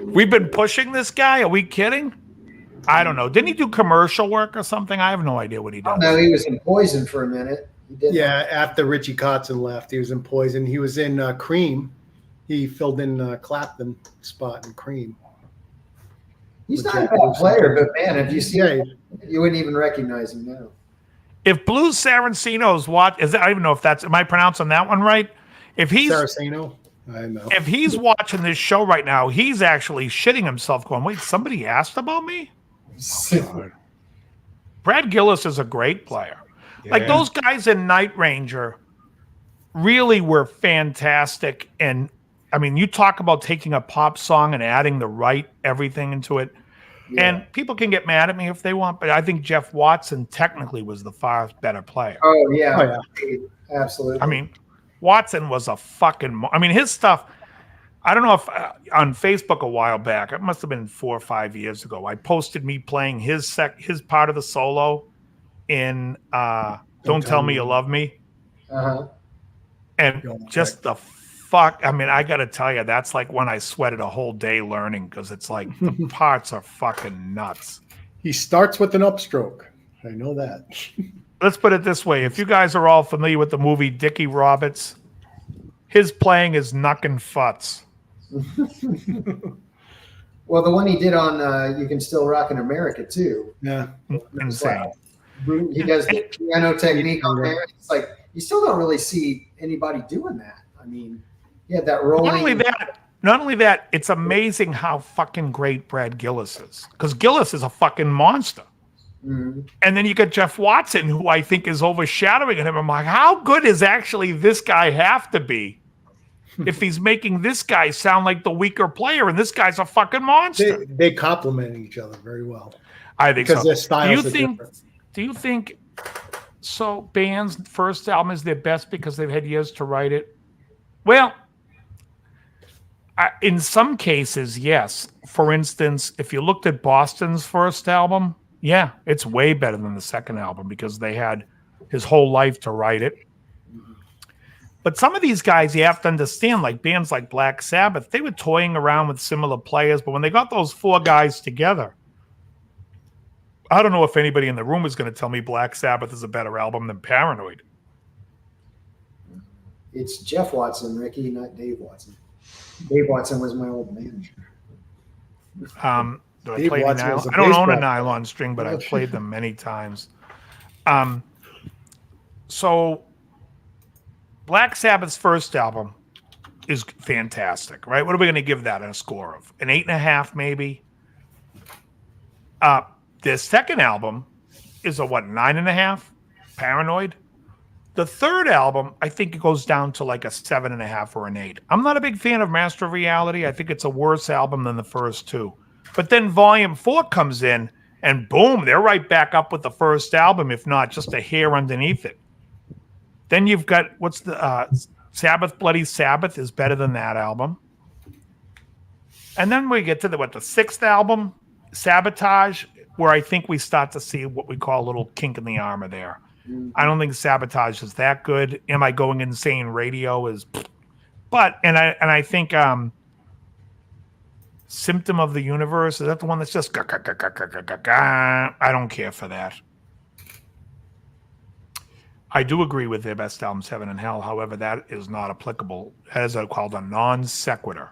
We've been pushing this guy? Are we kidding? I don't know. Didn't he do commercial work or something? I have no idea what he does. No, he was in Poison for a minute. He did. Yeah, after Richie Kotzen left, he was in Poison. He was in Cream. He filled in Clapton spot in Cream. He's With not a Jack bad Bruce. player, but man, if you see Yeah, him, you wouldn't even recognize him now. If Blues Saraceno's I don't even know if am I pronouncing that one right? If he's Saraceno. I know. If he's watching this show right now, he's actually shitting himself going, wait, somebody asked about me? Brad Gillis is a great player. Like those guys in Night Ranger really were fantastic. And I mean, you talk about taking a pop song and adding the right everything into it. Yeah. And people can get mad at me if they want, but I think Jeff Watson technically was the far better player. Oh yeah, absolutely. I mean, Watson was a fucking. I mean, his stuff. I don't know if on Facebook a while back, it must have been 4 or 5 years ago. I posted me playing his part of the solo in "Don't Tell Me You Love Me," and just the fuck. I mean, I got to tell you, that's like when I sweated a whole day learning because it's like the parts are fucking nuts. He starts with an upstroke. I know that. Let's put it this way. If you guys are all familiar with the movie Dickie Roberts, his playing is knuckin' futz. Well, the one he did on "You Can Still Rock in America" too. Yeah. Insane. He does the piano technique on there. It's like you still don't really see anybody doing that. I mean, yeah, that rolling. Not only that, it's amazing how fucking great Brad Gillis is. Because Gillis is a fucking monster. Mhm. And then you got Jeff Watson, who I think is overshadowing him. I'm like, how good is actually this guy have to be if he's making this guy sound like the weaker player, and this guy's a fucking monster? They complement each other very well. I think Because so. their styles are think? different. Do you think so? Band's first album is their best because they've had years to write it. Well, in some cases, yes. For instance, if you looked at Boston's first album, yeah, it's way better than the second album because they had his whole life to write it. But some of these guys, you have to understand, like bands like Black Sabbath, they were toying around with similar players, but when they got those four guys together, I don't know if anybody in the room is going to tell me Black Sabbath is a better album than Paranoid. It's Jeff Watson, Ricky, not Dave Watson. Dave Watson was my old manager. Do I Dave play Watson nylon? was a I don't own a baseball nylon string, but I've played them many times. So Black Sabbath's first album is fantastic, right? What are we going to give that a score of? An 8.5, maybe? Their second album is a 9.5? Paranoid. The third album, I think it goes down to like a 7.5 or an 8. I'm not a big fan of Master of Reality. I think it's a worse album than the first two. But then Volume 4 comes in, and boom, they're right back up with the first album, if not just a hair underneath it. Then you've got, what's the Sabbath, Bloody Sabbath is better than that album. And then we get to the sixth album, Sabotage, where I think we start to see what we call a little kink in the armor there. I don't think Sabotage is that good. Am I Going Insane Radio is, but I think Symptom of the Universe, is that the one that's just I don't care for that. I do agree with their best album, Heaven and Hell. However, that is not applicable. That is called a non sequitur.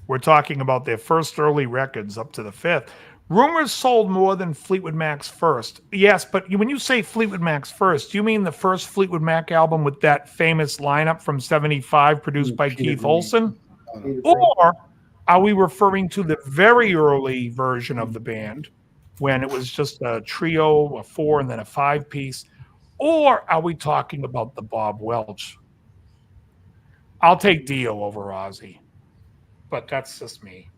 We're talking about their first early records up to the fifth. Rumors sold more than Fleetwood Mac's first. Yes, but when you say Fleetwood Mac's first, do you mean the first Fleetwood Mac album with that famous lineup from 75 produced by Keith Olsen? Or are we referring to the very early version of the band when it was just a trio, a 4, and then a 5-piece? Or are we talking about the Bob Welch? I'll take Dio over Ozzy, but that's just me.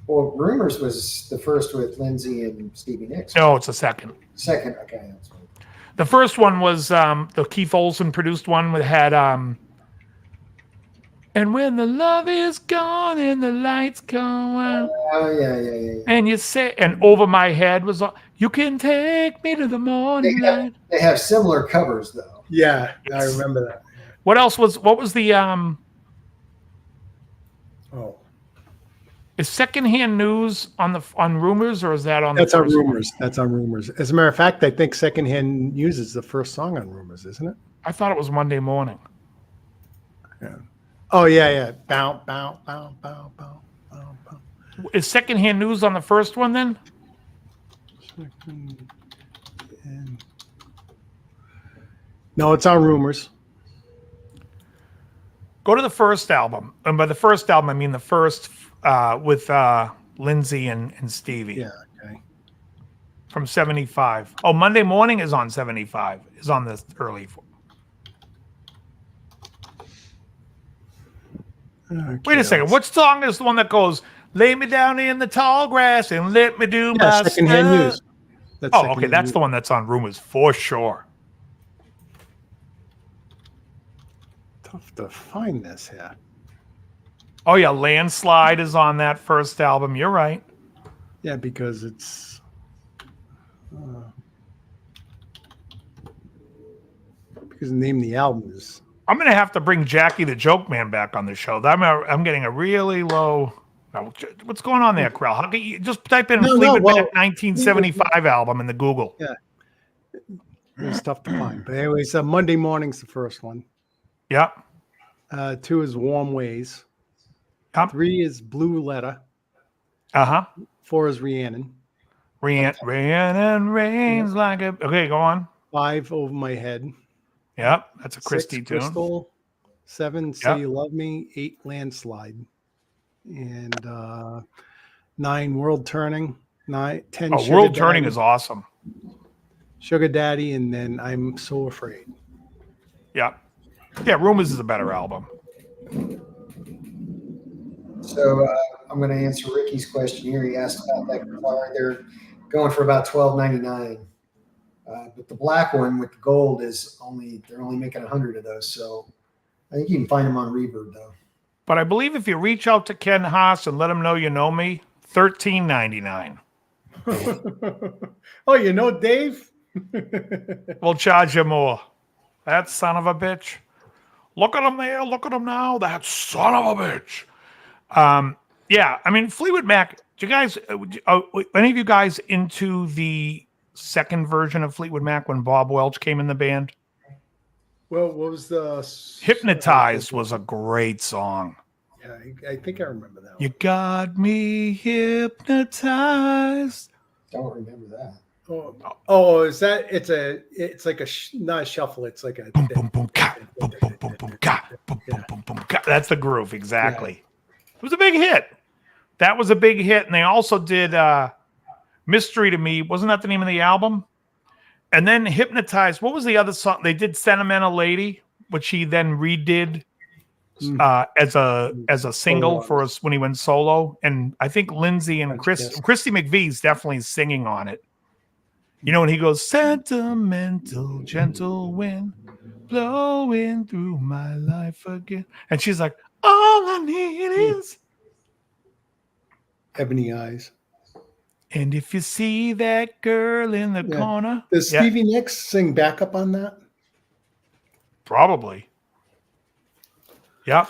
Well, Rumors was the first with Lindsay and Stevie Nicks. No, it's a second. Second, okay. That's right. The first one was the Keith Olsen produced one that had and when the love is gone and the lights go out. Oh, yeah. And you say, and Over My Head was, you can take me to the morning light. They have similar covers, though. Yeah, I remember that. What was the, Oh, is Secondhand News on Rumors, or is that on that's the on first one? Rumors. That's on Rumors. As a matter of fact, I think Secondhand News is the first song on Rumors, isn't it? I thought it was Monday Morning. Yeah. Oh, yeah. Bow, bow, bow, bow, bow, bow, bow. Is Secondhand News on the first one then? No, it's on Rumors. Go to the first album. And by the first album, I mean the first with Lindsay and Stevie. Yeah, okay. From 75. Oh, Monday Morning is on 75. Is on the early. Okay, Wait a second. What song is the one that goes, lay me down in the tall grass and let me do my Secondhand stuff? News. That's Oh, okay. Secondhand That's News. the one that's on Rumors for sure. Tough to find this here. Oh, yeah. Landslide is on that first album. You're right. Yeah, because it's because the name of the album is I'm going to have to bring Jackie the Joke Man back on the show. I'm getting a really low Oh, what's going on there, Krell? How can you just type in No, Fleetwood well, Mac 1975 album in the Google? Yeah. It was tough to find. But anyways, Monday Morning's the first one. Yep. 2 is Warm Ways. Yep. 3 is Blue Letter. Uh-huh. 4 is Rhiannon. Rhiannon rains like a... Okay, go on. 5, Over My Head. Yep, that's a 6, Christie tune. Crystal. 7, Say Yep. You Love Me. 8, Landslide. And 9, World Turning. 10, Oh, Sugar World Turning Daddy. is awesome. Sugar Daddy, and then I'm So Afraid. Yep. Yeah, Rumors is a better album. So I'm going to answer Ricky's question here. He asked about that guitar. They're going for about $12.99. But the black one with the gold they're only making 100 of those. So I think you can find them on Reverb though. But I believe if you reach out to Ken Haas and let him know you know me, $13.99. Oh, you know Dave? We'll charge you more. That son of a bitch. Look at him there. Look at him now. That son of a bitch. Yeah, I mean, Fleetwood Mac, do you guys, any of you guys into the second version of Fleetwood Mac when Bob Welch came in the band? Well, what was the Hypnotized was a great song. Yeah, I think I remember that. You got me hypnotized. Don't remember that. Oh, is that? It's like not a shuffle. It's like a Boom, boom, boom, ka, boom, boom, boom, boom, ka, boom, boom, boom, boom, ka. That's the groove, exactly. It was a big hit. That was a big hit. And they also did Mystery to Me. Wasn't that the name of the album? And then Hypnotized. What was the other song? They did Sentimental Lady, which he then redid as a single for us when he went solo. And I think Lindsay and Christy McVie's definitely singing on it. You know, when he goes, sentimental, gentle wind blowing through my life again. And she's like, all I need is Ebony Eyes. And if you see that girl in the corner. Does Stevie Nicks sing backup on that? Probably. Yep.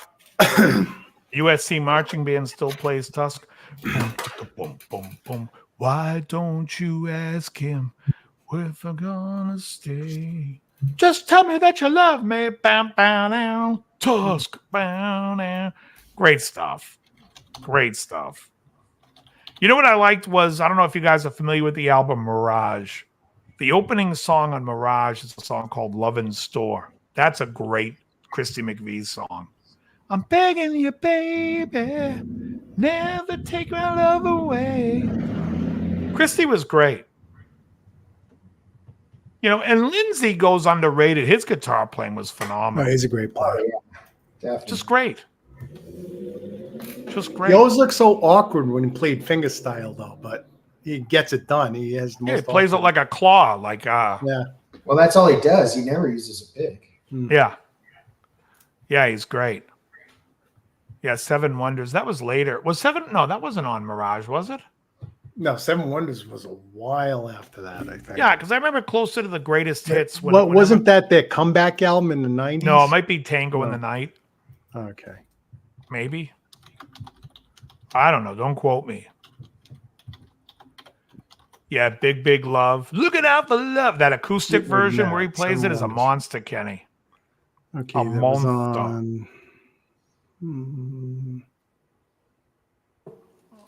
USC marching band still plays Tusk. Boom, boom, boom, boom. Why don't you ask him if I'm gonna stay? Just tell me that you love me. Bam, bam, down. Tusk, bam, down. Great stuff. Great stuff. You know what I liked was, I don't know if you guys are familiar with the album Mirage. The opening song on Mirage is a song called Love in Store. That's a great Christy McVie song. I'm begging you, baby, never take my love away. Christy was great. You know, and Lindsay goes underrated. His guitar playing was phenomenal. Oh, he's a great player. Definitely. Just great. Just great. He always looks so awkward when he played fingerstyle, though, but he gets it done. He has the He most plays it awkward. like a claw, like Yeah. Well, that's all he does. He never uses a pick. Yeah. Yeah, he's great. Yeah, Seven Wonders. That was later. No, that wasn't on Mirage, was it? No, Seven Wonders was a while after that, I think. Yeah, because I remember Closer to the Greatest Hits. Well, wasn't that their comeback album in the 90s? No, it might be Tango in the Night. Okay. Maybe. I don't know. Don't quote me. Yeah, Big Big Love. Looking out for love. That acoustic version where he plays it is a monster, Kenny. Okay, A that was monster. on...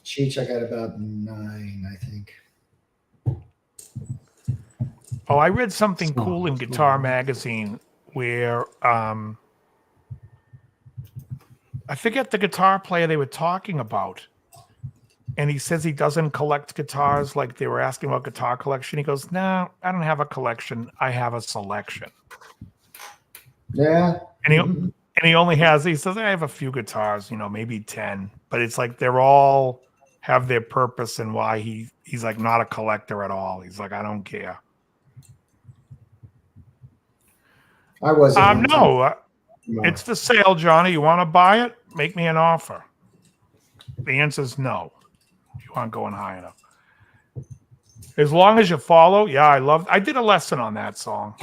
Cheech, I got about 9, I think. Oh, I read something cool in Guitar Magazine where I forget the guitar player they were talking about. And he says he doesn't collect guitars, like they were asking about guitar collection. He goes, no, I don't have a collection. I have a selection. Yeah. And he only has, he says, I have a few guitars, maybe 10. But it's like they're all have their purpose and why he's like not a collector at all. He's like, I don't care. I wasn't. No, it's for sale, Johnny. You want to buy it? Make me an offer. The answer is no. You aren't going high enough. As long as you follow, I did a lesson on that song.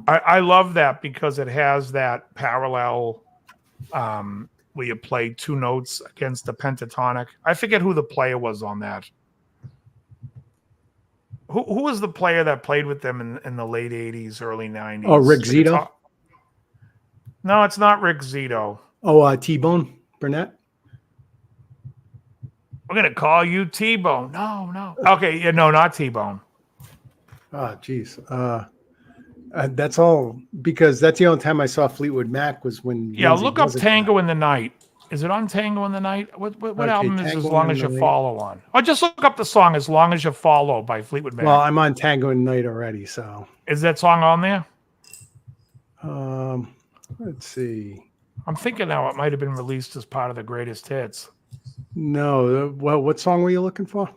I love that because it has that parallel where you play two notes against the pentatonic. I forget who the player was on that. Who was the player that played with them in the late 80s, early 90s? Oh, Rick Zito? No, it's not Rick Zito. Oh, T-Bone Burnett? We're going to call you T-Bone. No. Okay, yeah, no, not T-Bone. Oh, geez. That's all, because that's the only time I saw Fleetwood Mac was when. Yeah, Lindsay look up wasn't Tango in the Night. Is it on Tango in the Night? What Okay, album is As Tango Long in as the You Night. Follow on? Or just look up the song As Long as You Follow by Fleetwood Mac. Well, I'm on Tango and Night already, so. Is that song on there? Let's see. I'm thinking now it might have been released as part of the greatest hits. No, well, what song were you looking for?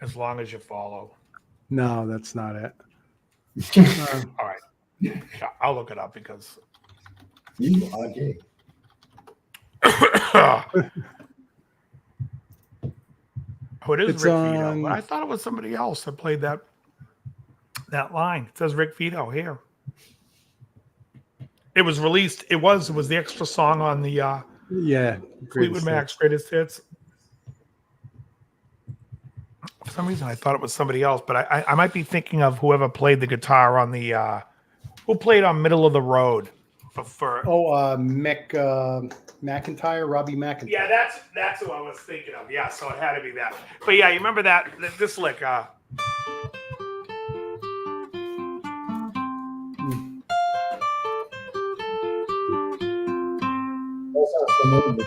As Long as You Follow. No, that's not it. All right. Yeah, I'll look it up because You are gay. Oh, it is It's Rick Vito. on- But I thought it was somebody else that played that line. It says Rick Vito here. It was released. It was the extra song on the Yeah. Fleetwood Mac's greatest hits. For some reason, I thought it was somebody else, but I might be thinking of whoever played the guitar on the who played on Middle of the Road for Oh, McIntyre, Robbie McIntyre. Yeah, that's who I was thinking of. Yeah, so it had to be that. But yeah, you remember that this lick? That's not familiar.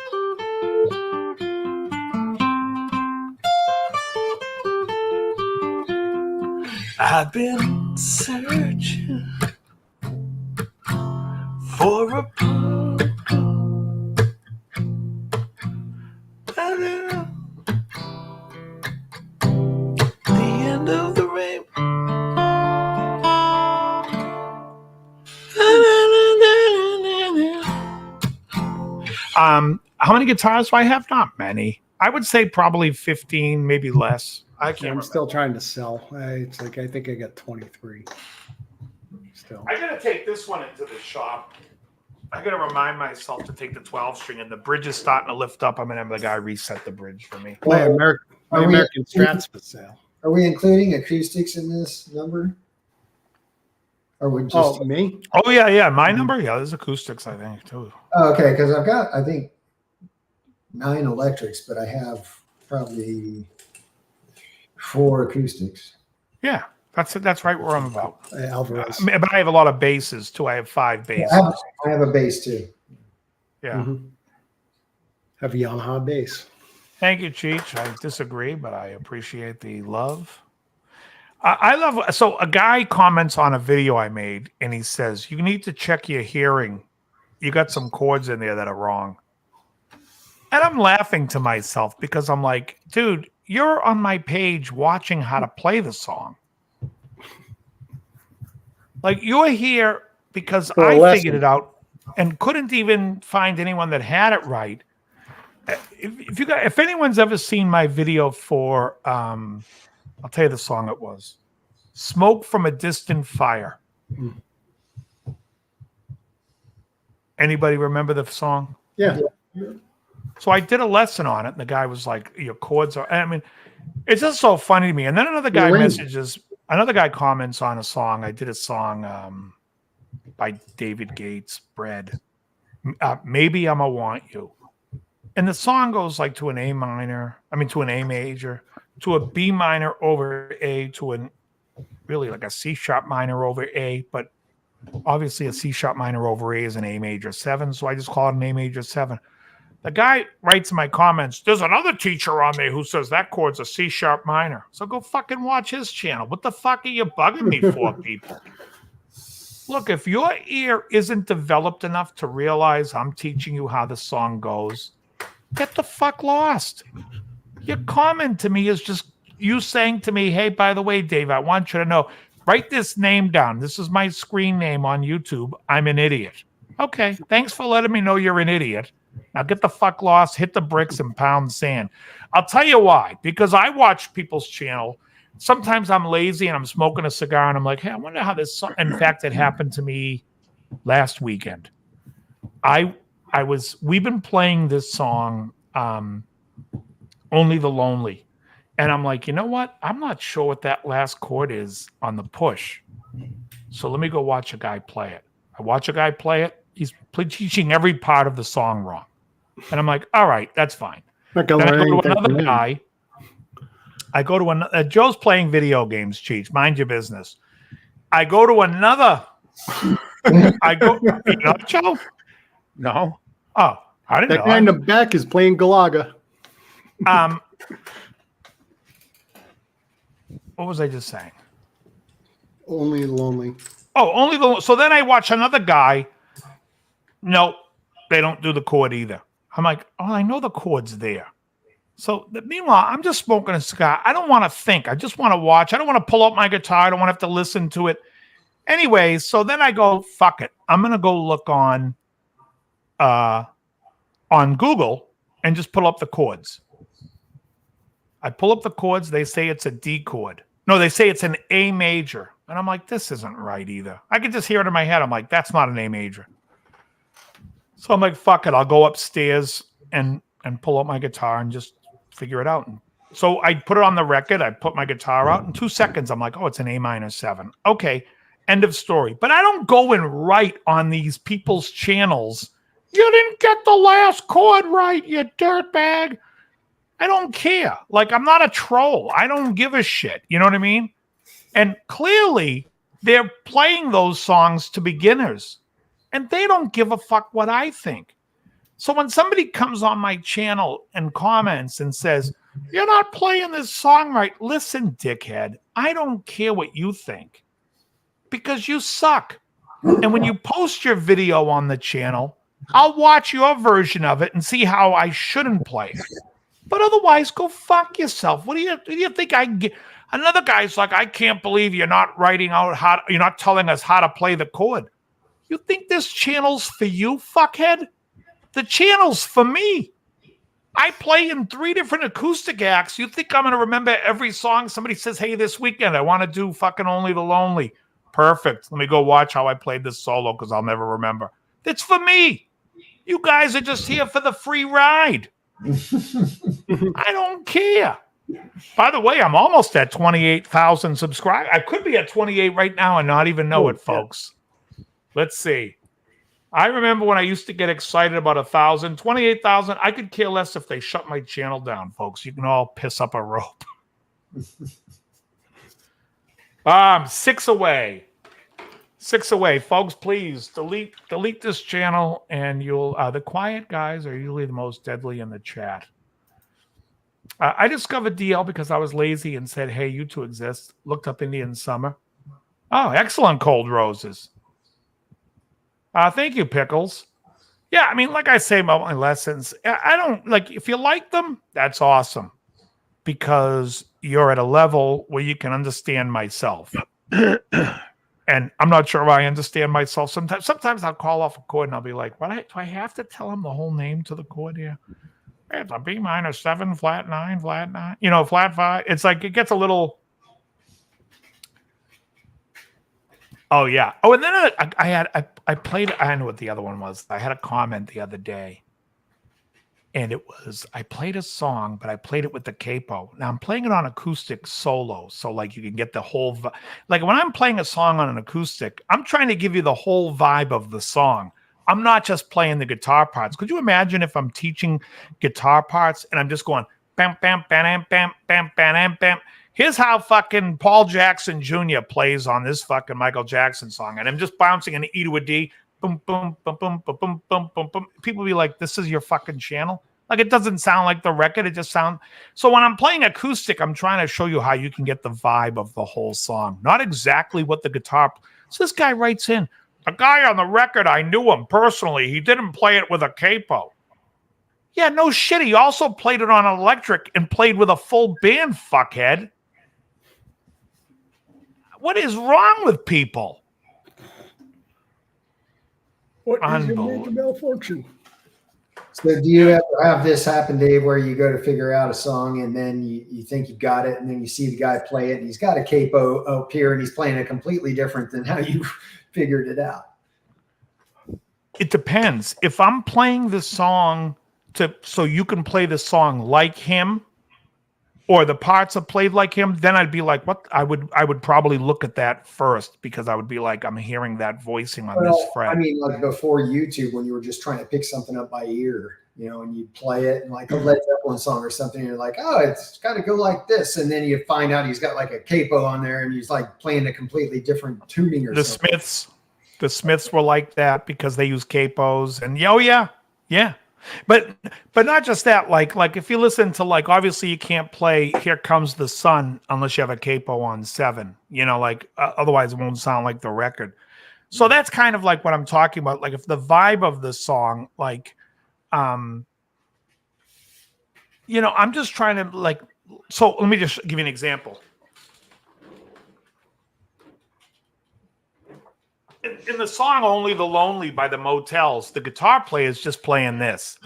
I've been searching for a the end of the rainbow. How many guitars do I have? Not many. I would say probably 15, maybe less. I can't I'm remember. still trying to sell. It's like I think I got 23. Still. I gotta take this one into the shop. I gotta remind myself to take the 12 string, and the bridge is starting to lift up. I'm gonna have the guy reset the bridge for me. My American Strats for sale. Are we including acoustics in this number? Or we just? Oh, me? Oh yeah. My number, yeah, there's acoustics, I think, too. Oh, okay, because I've got, I think, 9 electrics, but I have probably 4 acoustics. Yeah, that's right where I'm about. Alvarez. But I have a lot of basses too. I have 5 basses. I have a bass too. Yeah. Mhm. Have a Yamaha bass. Thank you, Cheech. I disagree, but I appreciate the love. I love. So a guy comments on a video I made, and he says, "You need to check your hearing. You got some chords in there that are wrong." And I'm laughing to myself because I'm like, dude, you're on my page watching how to play the song. Like, you're here because For a I lesson. figured it out and couldn't even find anyone that had it right. If anyone's ever seen my video for, I'll tell you the song it was, "Smoke from a Distant Fire." Anybody remember the song? Yeah. So I did a lesson on it, and the guy was like, "Your chords are." I mean, it's just so funny to me. And then another guy another guy comments on a song. I did a song by David Gates, "Bread." Maybe I'm a Want You, and the song goes like to an A minor. I mean, to an A major, to a B minor over A, to an really like a C sharp minor over A, but obviously a C sharp minor over A is an A major 7, so I just call it an A major 7. The guy writes in my comments, "There's another teacher on there who says that chord's a C sharp minor." So go fucking watch his channel. What the fuck are you bugging me for, people? Look, if your ear isn't developed enough to realize I'm teaching you how the song goes, get the fuck lost. Your comment to me is just you saying to me, "Hey, by the way, Dave, I want you to know, write this name down. This is my screen name on YouTube. I'm an idiot." Okay, thanks for letting me know you're an idiot. Now get the fuck lost, hit the bricks, and pound sand. I'll tell you why. Because I watch people's channel. Sometimes I'm lazy and I'm smoking a cigar and I'm like, "Hey, I wonder how this song." In fact, it happened to me last weekend. I we've been playing this song, Only the Lonely. And I'm like, you know what? I'm not sure what that last chord is on the push. So let me go watch a guy play it. I watch a guy play it. He's teaching every part of the song wrong. And I'm like, all right, that's fine. Not Then gonna I learn go to anything from another him. guy. I go to another. Joe's playing video games, Cheech. Mind your business. I go to another. I go. You know, Joe? No. Oh, I didn't That know. guy in the back is playing Galaga. What was I just saying? Only lonely. Oh, only the. So then I watch another guy. Nope, they don't do the chord either. I'm like, oh, I know the chord's there. So meanwhile, I'm just smoking a cigar. I don't want to think. I just want to watch. I don't want to pull up my guitar. I don't want to have to listen to it. Anyways, so then I go, fuck it. I'm gonna go look on Google and just pull up the chords. I pull up the chords. They say it's a D chord. No, they say it's an A major. And I'm like, this isn't right either. I can just hear it in my head. I'm like, that's not an A major. So I'm like, fuck it. I'll go upstairs and pull up my guitar and just figure it out. And so I put it on the record. I put my guitar out. In 2 seconds, I'm like, oh, it's an A-7. Okay, end of story. But I don't go and write on these people's channels, you didn't get the last chord right, you dirtbag. I don't care. Like, I'm not a troll. I don't give a shit. You know what I mean? And clearly, they're playing those songs to beginners. And they don't give a fuck what I think. So when somebody comes on my channel and comments and says, you're not playing this song right, listen, dickhead, I don't care what you think because you suck. And when you post your video on the channel, I'll watch your version of it and see how I shouldn't play it. But otherwise, go fuck yourself. What do you think I get? Another guy's like, I can't believe you're not writing out you're not telling us how to play the chord. You think this channel's for you, fuckhead? The channel's for me. I play in 3 different acoustic acts. You think I'm going to remember every song? Somebody says, hey, this weekend, I want to do fucking Only the Lonely. Perfect. Let me go watch how I played this solo because I'll never remember. It's for me. You guys are just here for the free ride. I don't care. By the way, I'm almost at 28,000 subscribers. I could be at 28 right now and not even know it, folks. Let's see. I remember when I used to get excited about 1,000, 28,000. I could care less if they shut my channel down, folks. You can all piss up a rope. 6 away. 6 away, folks. Please delete this channel, and you'll. The quiet guys are usually the most deadly in the chat. I discovered DL because I was lazy and said, "Hey, you two exist." Looked up Indian Summer. Oh, excellent, Cold Roses. Thank you, Pickles. Yeah, I mean, like I say about my lessons, I don't like if you like them, that's awesome because you're at a level where you can understand myself. And I'm not sure if I understand myself. Sometimes I'll call off a chord and I'll be like, do I have to tell him the whole name to the chord here? It's a B-7, flat 9, flat 9, flat 5. It's like it gets a little. Oh, yeah. Oh, and then I played, I don't know what the other one was. I had a comment the other day. And it was, I played a song, but I played it with the capo. Now I'm playing it on acoustic solo. So like you can get the whole, like when I'm playing a song on an acoustic, I'm trying to give you the whole vibe of the song. I'm not just playing the guitar parts. Could you imagine if I'm teaching guitar parts and I'm just going, bam, bam, bam, bam, bam, bam, bam. Here's how fucking Paul Jackson Jr. plays on this fucking Michael Jackson song. And I'm just bouncing an E to a D. Boom, boom, boom, boom, boom, boom, boom, boom, boom. People be like, this is your fucking channel? Like, it doesn't sound like the record. It just sounds. So when I'm playing acoustic, I'm trying to show you how you can get the vibe of the whole song. Not exactly what the guitar. So this guy writes in, the guy on the record, I knew him personally. He didn't play it with a capo. Yeah, no shit. He also played it on electric and played with a full band, fuckhead. What is wrong with people? What is your major malfunction? So do you ever have this happen, Dave, where you go to figure out a song and then you think you've got it and then you see the guy play it and he's got a capo up here and he's playing it completely different than how you figured it out? it depends. If I'm playing the song so you can play the song like him, or the parts are played like him, then I'd be like, what? I would probably look at that first, because I would be like, I'm hearing that voicing on this fret. I mean, like before YouTube, when you were just trying to pick something up by ear, you know, and you play it and like a Led Zeppelin song or something, and you're like, oh, it's got to go like this, and then you find out he's got like a capo on there, and he's like playing a completely different tuning or something. The Smiths were like that because they use capos, and yeah. But not just that. Like if you listen to, like, obviously you can't play "Here Comes the Sun" unless you have a capo on 7. You know, like otherwise it won't sound like the record. So that's kind of like what I'm talking about. Like if the vibe of the song, like, you know, I'm just trying to like. So let me just give you an example. In the song "Only the Lonely" by the Motels, the guitar player is just playing this.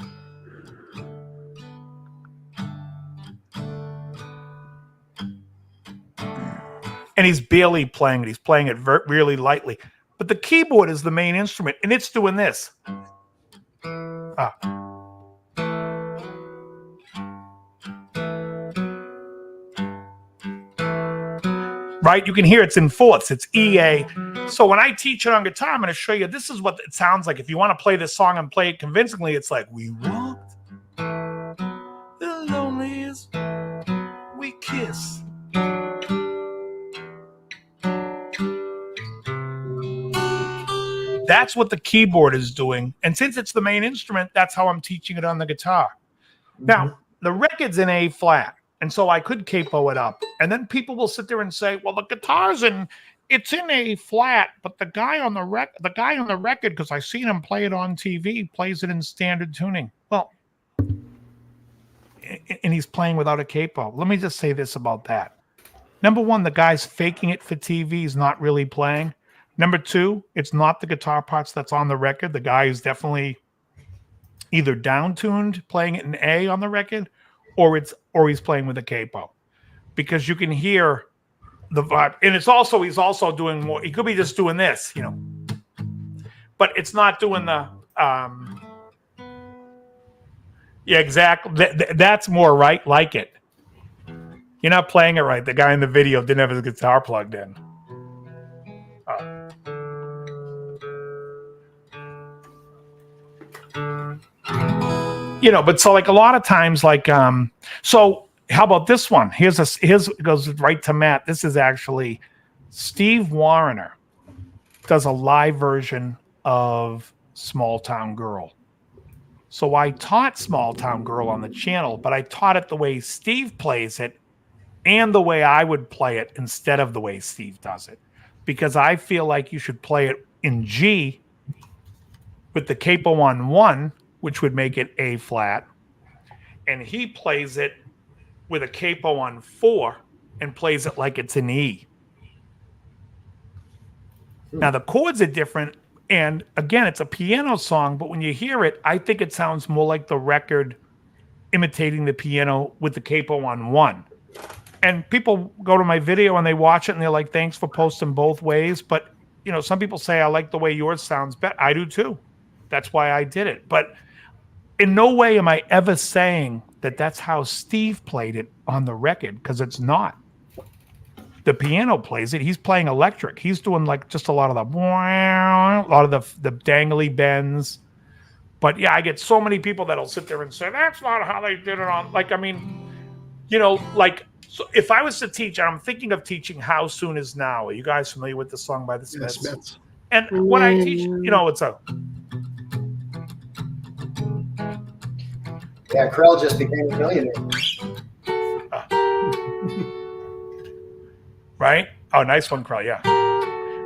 And he's barely playing it. He's playing it really lightly. But the keyboard is the main instrument, and it's doing this. Right? You can hear it's in fourths. It's E, A. So when I teach it on guitar, I'm going to show you this is what it sounds like. If you want to play this song and play it convincingly, it's like, we walked the loneliest, we kissed. That's what the keyboard is doing. And since it's the main instrument, that's how I'm teaching it on the guitar. Now, the record's in A flat. And so I could capo it up. And then people will sit there and say, well, the guitar's it's in A flat, but the guy on the record, because I seen him play it on TV, plays it in standard tuning. Well, and he's playing without a capo. Let me just say this about that. Number one, the guy's faking it for TV. He's not really playing. Number two, it's not the guitar parts that's on the record. The guy is definitely either down-tuned, playing it in A on the record, or he's playing with a capo, because you can hear the vibe. And he's also doing more. He could be just doing this, you know, but it's not doing the yeah, exactly. That's more right, like it. You're not playing it right. The guy in the video didn't have his guitar plugged in. You know, but so like a lot of times, like, so how about this one? Here's goes right to Matt. This is actually Steve Wariner does a live version of Small Town Girl. So I taught Small Town Girl on the channel, but I taught it the way Steve plays it and the way I would play it instead of the way Steve does it, because I feel like you should play it in G with the capo on 1, which would make it A flat, and he plays it with a capo on 4 and plays it like it's an E. Now the chords are different, and again, it's a piano song, but when you hear it, I think it sounds more like the record imitating the piano with the capo on 1. And people go to my video and they watch it and they're like, thanks for posting both ways. But, you know, some people say, I like the way yours sounds better. I do too. That's why I did it. But in no way am I ever saying that that's how Steve played it on the record, because it's not. The piano plays it. He's playing electric. He's doing like just a lot of the dangly bends. But yeah, I get so many people that'll sit there and say, that's not how they did it on. Like, I mean, you know, like, so if I was to teach, and I'm thinking of teaching How Soon Is Now. Are you guys familiar with the song by the Smiths? Yeah, Smiths. And when I teach, you know, it's a... Yeah, Krell just became a millionaire. Right? Oh, nice one, Krell. Yeah.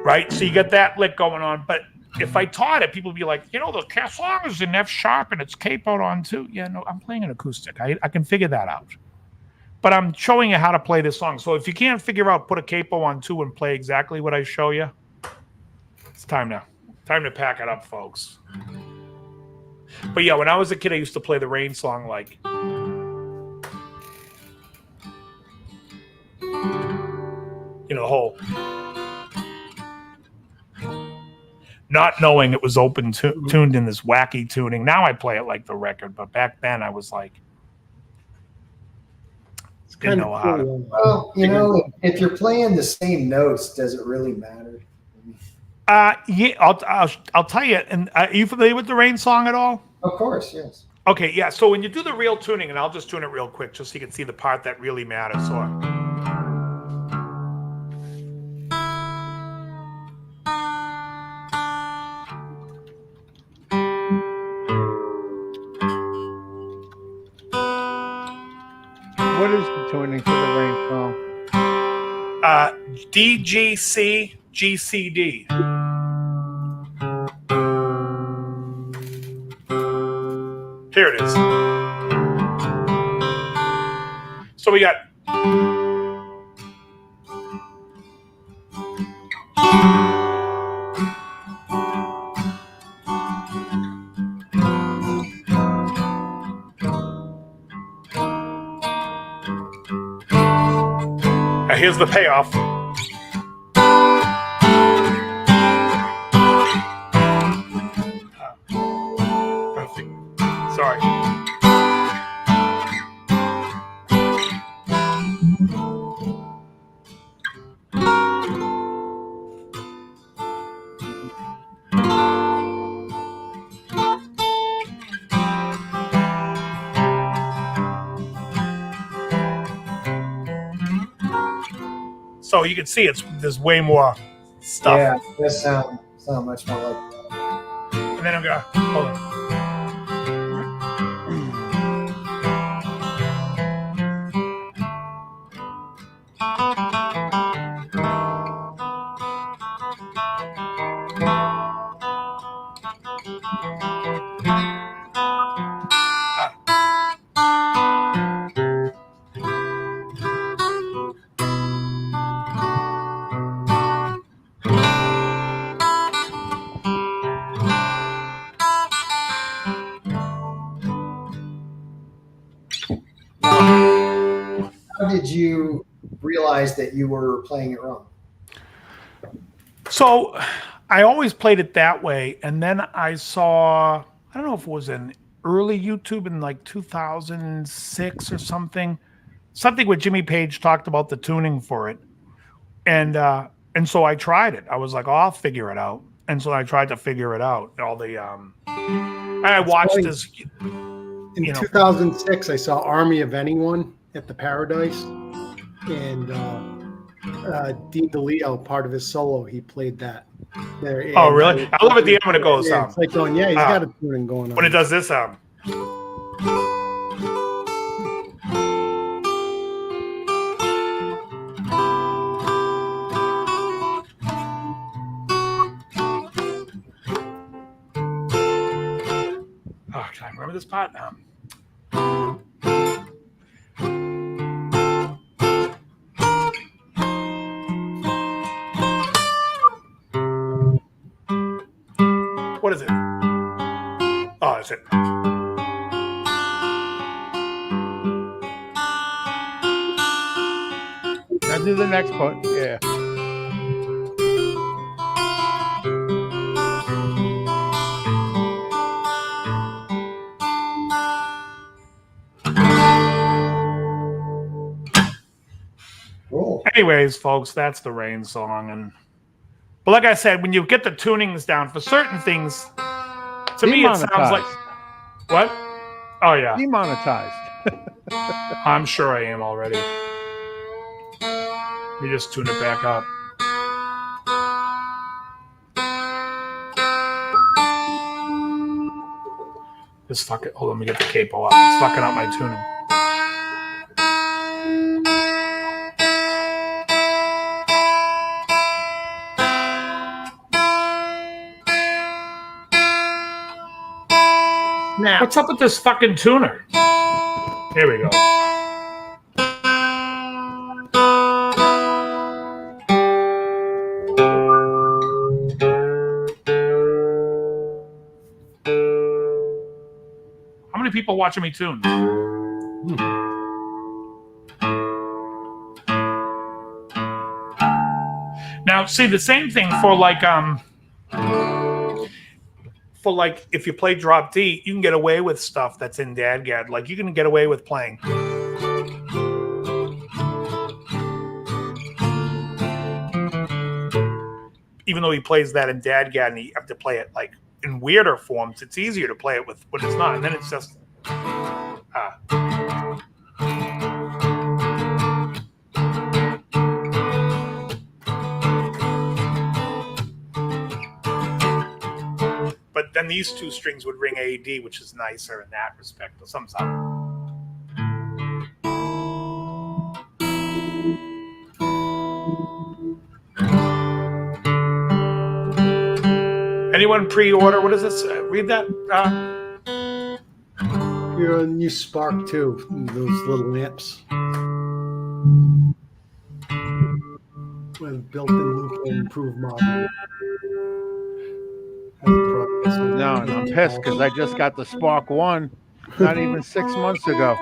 Right? So you get that lick going on. But if I taught it, people would be like, you know, the song is in F sharp and it's capoed on 2. Yeah, no, I'm playing an acoustic. I can figure that out. But I'm showing you how to play this song. So if you can't figure out, put a capo on 2 and play exactly what I show you, it's time now. Time to pack it up, folks. But yeah, when I was a kid, I used to play the Rain song like... You know, the whole... not knowing it was tuned in this wacky tuning. Now I play it like the record, but back then I was like, It's didn't kind know of how to. cool. Well, you know, if you're playing the same notes, does it really matter? Yeah, I'll tell you. And are you familiar with the Rain song at all? Of course, yes. Okay, yeah. So when you do the real tuning, and I'll just tune it real quick, just so you can see the part that really matters. So. What is the tuning for the Rain song? DGC GCD. Here it is. So we got. Now here's the payoff. Sorry. So you can see there's way more stuff. Yeah, it does sound much more like that. And then I'm gonna hold on. How did you realize that you were playing it wrong? So I always played it that way, and then I saw, I don't know if it was an early YouTube in like 2006 or something where Jimmy Page talked about the tuning for it, and so I tried it. I was like, oh, I'll figure it out, and so I tried to figure it out. All the I watched funny. this. In 2006, I saw Army of Anyone at the Paradise, and Dean DeLeo, part of his solo, he played that there. Oh, And really? I love at the end when it goes. Yeah, it's like going, yeah, he's got a tuning going on. When it does this. Oh, can I remember this part now? What is it? Oh, that's it. Now do the next part. Yeah. Cool. Anyways, folks, that's the Rain song, but like I said, when you get the tunings down for certain things, to me it sounds like what? Oh yeah, Demonetized. I'm sure I am already. Let me just tune it back up. Just fuck it. Hold on, let me get the capo up. It's fucking up my tuning. Snap. What's up with this fucking tuner? Here we go. How many people watching me tune? Now, see the same thing for like for like if you play drop D, you can get away with stuff that's in Dadgad. Like you can get away with playing. Even though he plays that in Dadgad and you have to play it like in weirder forms, it's easier to play it with when it's not. And then it's just but then these two strings would ring AD, which is nicer in that respect. Sometimes. Anyone pre-order? What is this? Read that. You're a new Spark too. Those little lamps with built-in loop and improved model. No, and I'm pissed because I just got the Spark 1 not even 6 months ago.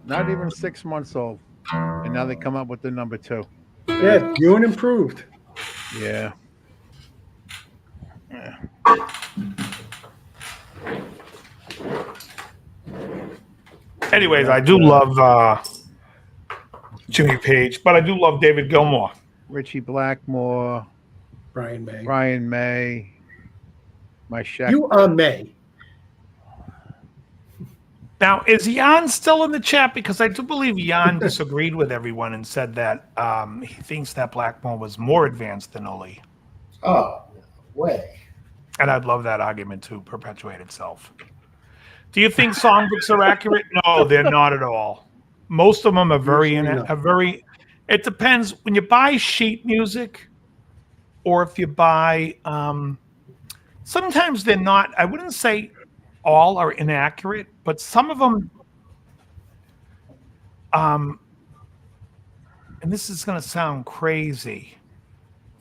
Not even 6 months old. And now they come up with the number 2. Yeah, new and improved. Yeah. Anyways, I do love Jimmy Page, but I do love David Gilmour. Richie Blackmore, Brian May, my Shaq. You are May. Now, is Jan still in the chat? Because I do believe Jan disagreed with everyone and said that he thinks that Blackmore was more advanced than Uli. Oh, no way. And I'd love that argument to perpetuate itself. Do you think songbooks are accurate? No, they're not at all. Most of them are it depends. When you buy sheet music or if you buy, sometimes they're not, I wouldn't say all are inaccurate, but some of them, and this is going to sound crazy,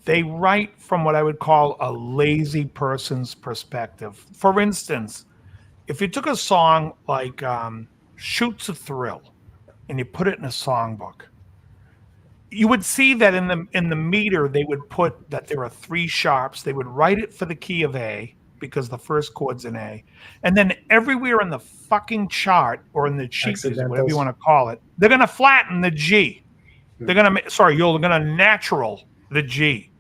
they write from what I would call a lazy person's perspective. For instance, if you took a song like Shoots a Thrill and you put it in a songbook, you would see that in the meter they would put that there are 3 sharps. They would write it for the key of A because the first chord's in A. And then everywhere in the fucking chart or in the sheet music, whatever you want to call it, they're going to flatten the G. They're going to natural the G.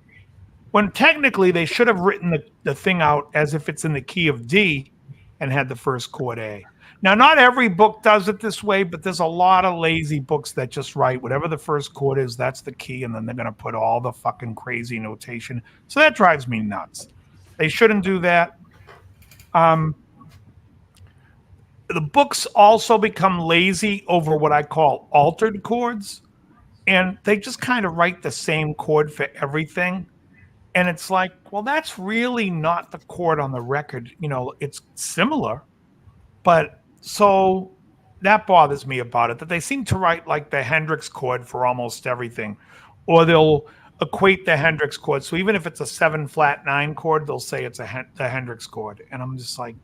When technically they should have written the thing out as if it's in the key of D and had the first chord A. Now, not every book does it this way, but there's a lot of lazy books that just write whatever the first chord is, that's the key, and then they're going to put all the fucking crazy notation. So that drives me nuts. They shouldn't do that. The books also become lazy over what I call altered chords, and they just kind of write the same chord for everything. And it's like, well, that's really not the chord on the record. You know, it's similar, but so that bothers me about it, that they seem to write like the Hendrix chord for almost everything, or they'll equate the Hendrix chord. So even if it's a 7-flat-9 chord, they'll say it's the Hendrix chord. And I'm just like,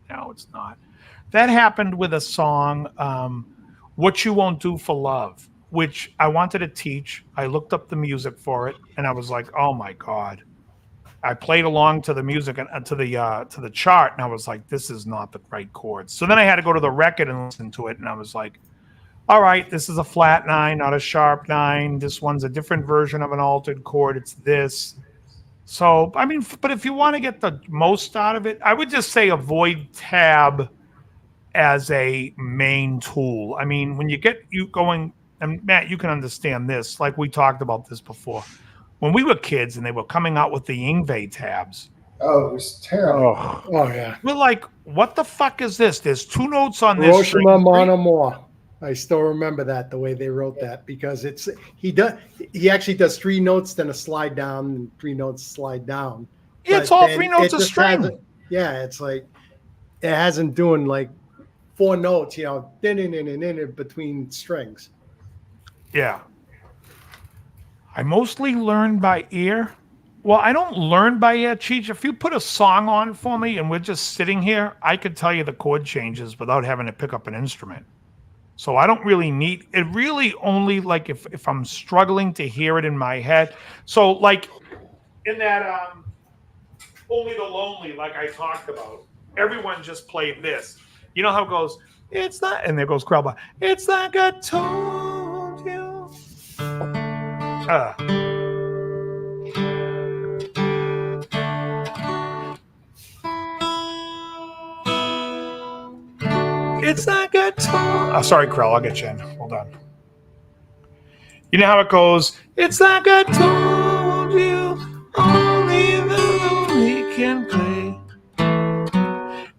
no, it's not. That happened with a song, What You Won't Do for Love, which I wanted to teach. I looked up the music for it, and I was like, oh my God. I played along to the music and to the chart, and I was like, this is not the right chords. So then I had to go to the record and listen to it, and I was like, all right, this is a flat 9, not a sharp 9. This one's a different version of an altered chord. It's this. So, I mean, but if you want to get the most out of it, I would just say avoid tab as a main tool. I mean, when you going, and Matt, you can understand this, like we talked about this before. When we were kids and they were coming out with the Yngwie tabs. Oh, it was terrible. Oh yeah. We're like, what the fuck is this? There's 2 notes on this. Hiroshima Mon Amour. I still remember that, the way they wrote that, because he actually does 3 notes, then a slide down, and 3 notes slide down. Yeah, it's all 3 notes a string. It's like it hasn't doing like 4 notes, in between strings. Yeah. I mostly learned by ear Well, I don't learn by ear, Cheech. If you put a song on for me and we're just sitting here, I could tell you the chord changes without having to pick up an instrument. So I don't really need it. Really only like if I'm struggling to hear it in my head. So like in that Only the Lonely, like I talked about, everyone just played this. You know how it goes, it's not, and there goes Crowbar. It's like I told you. It's like I told. Oh, sorry, Krell. I'll get you in. Hold on. You know how it goes? It's like I told you, only the lonely can play.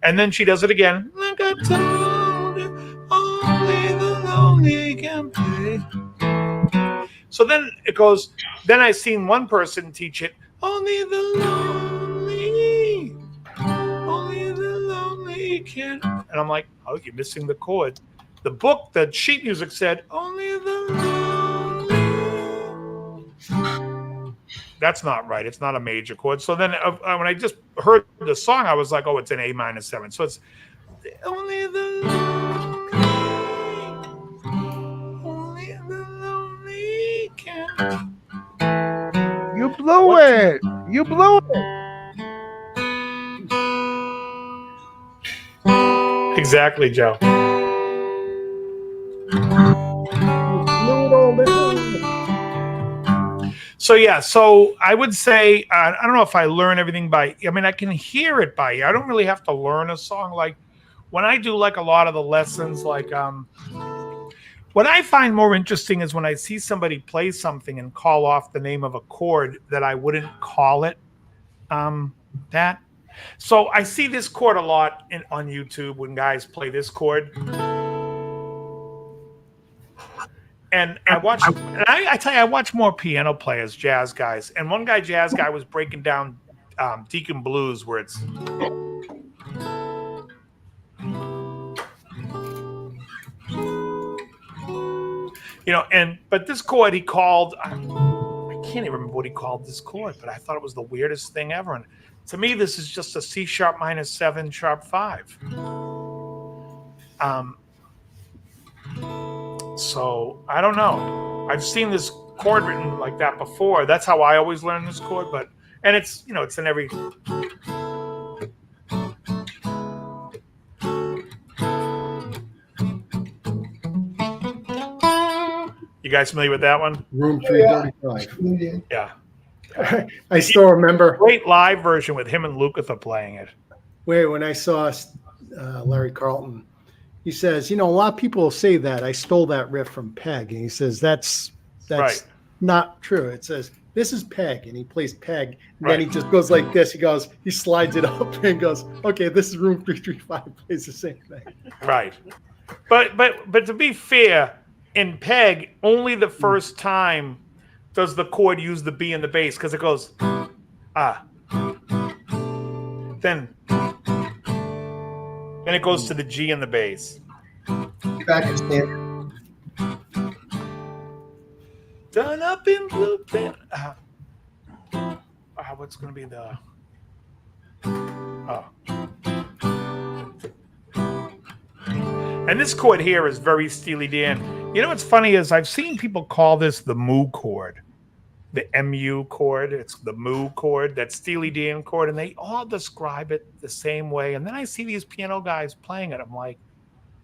And then she does it again. Like I told you, only the lonely can play. So then it goes. Then I seen one person teach it. Only the lonely, only the lonely can. And I'm like, oh, you're missing the chord. The book, the sheet music said, only the lonely. That's not right. It's not a major chord. So then when I just heard the song, I was like, oh, it's an A-7. So it's only the lonely, only the lonely can. You blew it. You blew it. Exactly, Joe. So yeah, so I would say I don't know if I learn everything by. I mean, I can hear it by ear. I don't really have to learn a song. Like when I do like a lot of the lessons, like what I find more interesting is when I see somebody play something and call off the name of a chord that I wouldn't call it that. So I see this chord a lot on YouTube when guys play this chord. And I watch, and I tell you, I watch more piano players, jazz guys. And one guy, jazz guy, was breaking down Deacon Blues, where it's. You know, but this chord he called, I can't even remember what he called this chord, but I thought it was the weirdest thing ever. And to me, this is just a C sharp minus 7 sharp 5. So I don't know. I've seen this chord written like that before. That's how I always learn this chord. And it's, you know, it's in every. You guys familiar with that one? Room 335. Yeah. I still remember. Great live version with him and Lukather playing it. When I saw Larry Carlton, he says, you know, a lot of people say that I stole that riff from Peg, and he says that's right. Not true. It says this is Peg, and he plays Peg, and then he just goes like this. He slides it up and goes, okay, this is Room 335. Plays the same thing. Right. But to be fair, in Peg, only the first time does the chord use the B in the bass, because it goes then it goes to the G in the bass. Back in standard. Done up in blue pen. What's going to be the? And this chord here is very Steely Dan. You know what's funny is I've seen people call this the Mu chord, the MU chord. It's the Mu chord, that Steely Dan chord, and they all describe it the same way. And then I see these piano guys playing it. I'm like,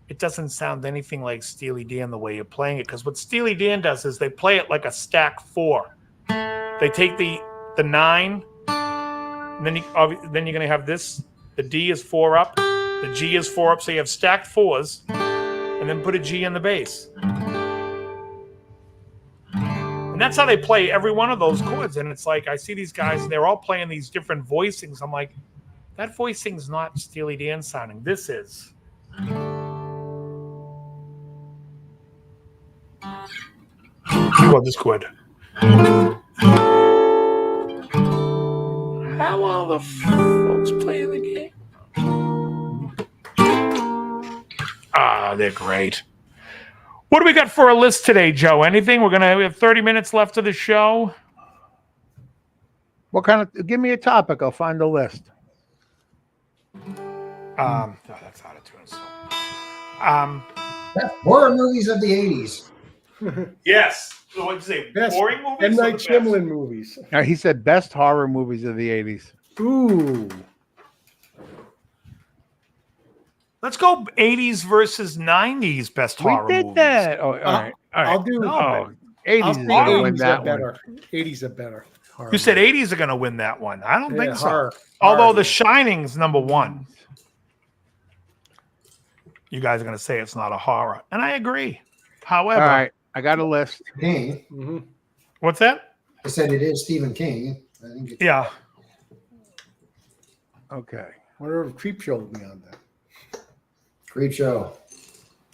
it doesn't sound anything like Steely Dan the way you're playing it. Because what Steely Dan does is they play it like a stack 4. They take the 9, and then you're going to have this. The D is 4 up. The G is 4 up, so you have stacked 4s, and then put a G in the bass. And that's how they play every one of those chords. And it's like, I see these guys, and they're all playing these different voicings. I'm like, that voicing's not Steely Dan sounding. This is. Well, this chord. How are the folks playing the game? They're great. What do we got for a list today, Joe? Anything? We have 30 minutes left of the show. What kind of? Give me a topic. I'll find the list. Oh, that's out of tune. So, Horror movies of the 80s. yes. So what'd you say? Best Boring movies. M. or Night the best? Shyamalan movies. He said best horror movies of the 80s. Ooh. Let's go 80s versus 90s best horror We did movies. that. Oh, all right. All right. I'll do. No, Oh, but 80s I'll is say going to win 80s that are one. better. 80s are better. Horror You said movies. 80s are going to win that one. I don't think Yeah, so. horror. Although Horror. The Shining's number one. You guys are going to say it's not a horror. And I agree. However, All right. I got a list. King. Mhm. what's that? I said it is Stephen King. I think it's Yeah. Okay. Wonder if Creep Show will be on there. Creep Show.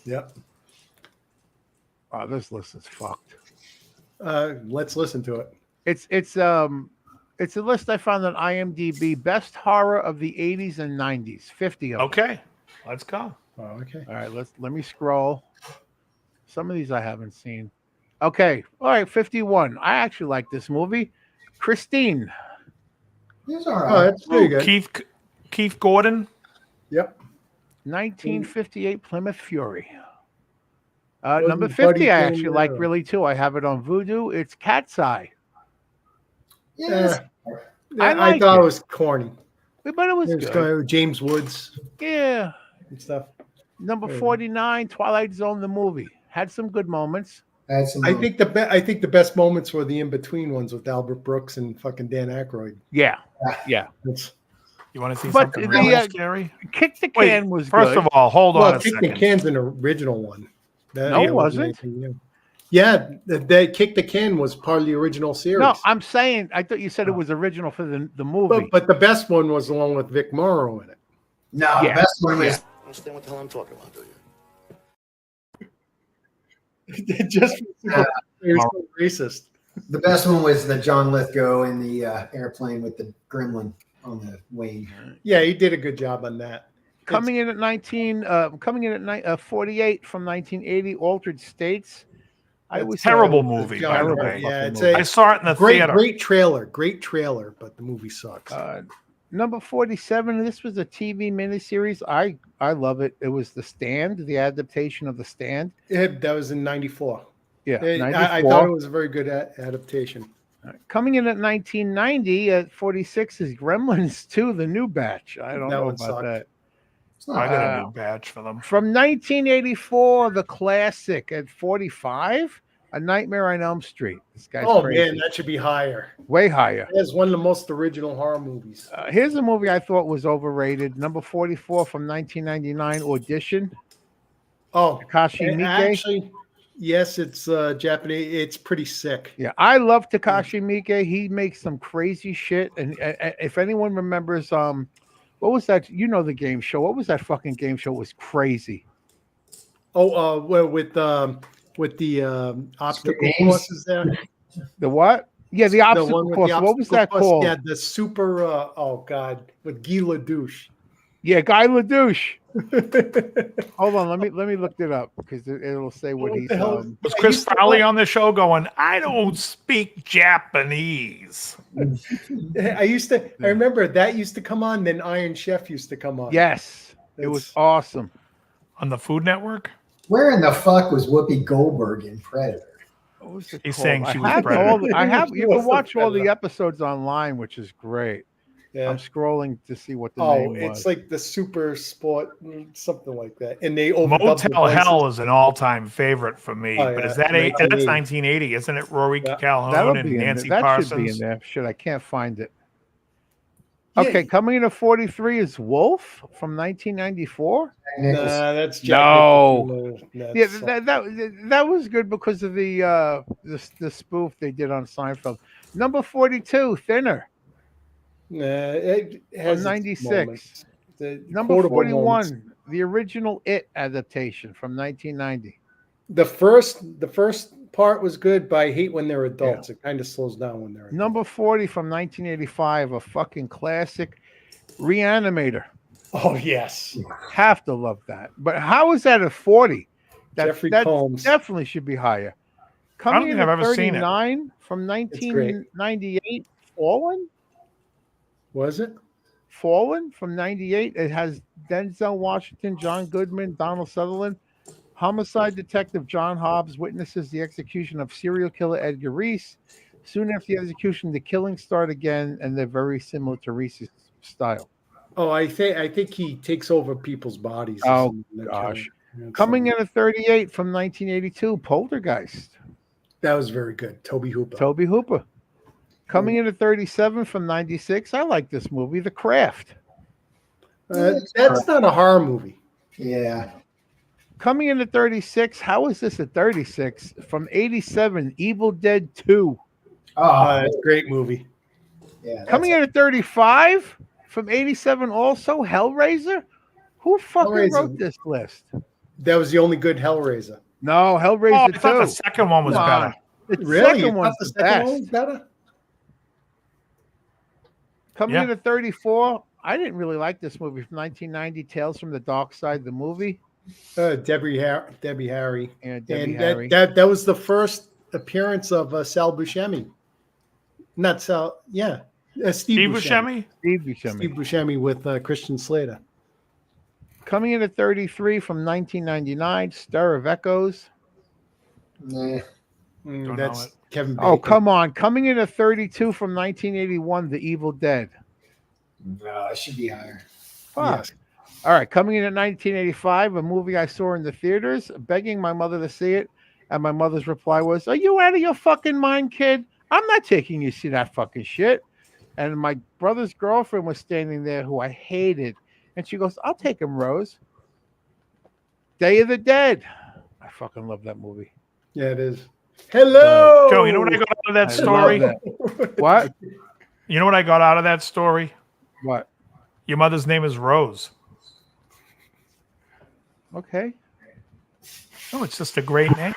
Yep. Oh, this list is fucked. Let's listen to it. It's a list I found on IMDb. Best horror of the 80s and 90s. 50 of them. Okay. Let's go. Oh, okay. All right, let me scroll. Some of these I haven't seen. Okay. All right, 51. I actually like this movie. Christine. It's all Oh, right. that's pretty good. Keith Gordon. Yep. 1958 Plymouth Fury. Wasn't Number Buddy 50 I King, actually like really too. I have it on Vudu. It's Cat's Eye. Yes. I I like thought it. it was corny. But it was It was good. kind of James Woods Yeah. and stuff. Number Yeah. 49, Twilight Zone the movie. Had some good moments. That's some, I think the best moments were the in between ones with Albert Brooks and fucking Dan Aykroyd. Yeah. Yeah. That's, You want to see But something the, really scary? Kick the Wait, Can was first good. of all, hold on well, a Kick the second. Can's an original one. No, it wasn't. anything new. Yeah, the Kick the Can was part of the original series. No, I'm saying I thought you said it was original for the movie. but the best one was the one with Vic Morrow in it. no, Yeah. the best one was Understand what the hell I'm talking about, do you? Just it was so racist. the best one was the John Lithgow in the airplane with the gremlin on the wing. Yeah, he did a good job on that. Coming in at 48 from 1980, Altered States. I was Terrible movie, John- by the terrible way. Yeah, it's fucking I saw it in the theater. great trailer, but the movie sucks. Number 47. This was a TV miniseries. I love it. It was The Stand, the adaptation of The Stand. That was in '94. Yeah, I 94. thought it was a very good adaptation. Coming in at 1990 at 46 is Gremlins 2, the new batch. I don't That know one about sucked. that. It's not I got bad. a new badge for them. From 1984, the classic at 45, A Nightmare on Elm Street. This guy's Oh crazy. man, that should be higher. Way higher. That's one of the most original horror movies. Here's a movie I thought was overrated. Number 44 from 1999, Audition. Oh, Takashi and Miike. actually, yes, it's Japanese. It's pretty sick. Yeah, I love Takashi Miike. He makes some crazy shit. And if anyone remembers, what was that? You know the game show. What was that fucking game show? It was crazy. Oh, well, with the obstacle Games? courses there. The what? Yeah, the obstacle with course. the What was obstacle that course, called? Yeah, the super. Oh God, with Guy Ledouche. Yeah, Guy Ledouche. Hold on, let me look it up because it'll say what What he's. the hell? Was Chris Farley on the show going, I don't speak Japanese? I remember that used to come on. Then Iron Chef used to come on. Yes, it was awesome. On the Food Network? Where in the fuck was Whoopi Goldberg in Predator? What was it He's called? saying she was I have Predator. all the- I have. You can Was the watch all the Predator. episodes online, which is great. Yeah. I'm scrolling to see what the Oh, name was. it's like the super sport, something like that. And they overdubbed the Motel voices. Hell is an all-time favorite for me. Oh, but yeah, is that that's 1980. 1980, isn't it? Rory Yeah. Calhoun That'll and be in Nancy there. That Parsons. should be in there. Shit, I can't find it. Yeah. Okay, coming in at 43 is Wolf from 1994. Nichols. Nah, that's Jack No. Nicholson. No, Yeah, that's- that was good because of the spoof they did on Seinfeld. Number 42, Thinner. Nah, it has its 96. moments. The Number quotable 41, moments. the original It adaptation from 1990. The first part was good, but I hate when they're adults. It kind of slows down when they're adults. Number 40 from 1985, a fucking classic, Reanimator. Oh yes, Have to love that. But how is that at 40? Jeffrey that Combs. definitely should be higher. I don't Coming think in I've at ever seen it. 39 from It's great. 1998, Fallen. Was it? Fallen from 98. It has Denzel Washington, John Goodman, Donald Sutherland. Homicide detective John Hobbs witnesses the execution of serial killer Edgar Reese. Soon after the execution, the killings start again, and they're very similar to Reese's style. Oh, I think he takes over people's bodies. Oh, gosh. Coming in at 38 from 1982, Poltergeist. That was very good. Toby Hooper. Toby Hooper. Coming in at 37 from 96, I like this movie, The Craft. That's not a horror movie. Yeah. Coming in at 36, how is this at 36? From 87, Evil Dead 2. Oh, That's a great movie. yeah. Coming in at 35 from 87, also Hellraiser. Who fucking Hellraiser. wrote this list? That was the only good Hellraiser. No, Oh, Hellraiser I thought 2. the second one was Come on. better. The Really? You second thought one's the the second one best. was better? Coming Yeah. in at 34, I didn't really like this movie from 1990, Tales from the Dark Side, the movie. Debbie Harry. And Debbie And Harry. that was the first appearance of Sal Buscemi. Not Sal, yeah. Steve Steve Buscemi. Buscemi? Steve Buscemi. Steve Buscemi with Christian Slater. Coming in at 33 from 1999, Stir of Echoes. Nah. Don't know That's it. Kevin Bacon. Oh, come on. Coming in at 32 from 1981, The Evil Dead. No, it should be higher. Fuck. Yes. All right, coming in at 1985, a movie I saw in the theaters, begging my mother to see it. And my mother's reply was, "Are you out of your fucking mind, kid? I'm not taking you to see that fucking shit." And my brother's girlfriend was standing there, who I hated. And she goes, "I'll take him, Rose." Day of the Dead. I fucking love that movie. Yeah, it is. Hello. Joe, you know what I got out of that I story? love that. What? You know what I got out of that story? What? Your mother's name is Rose. Okay. Oh, it's just a great name.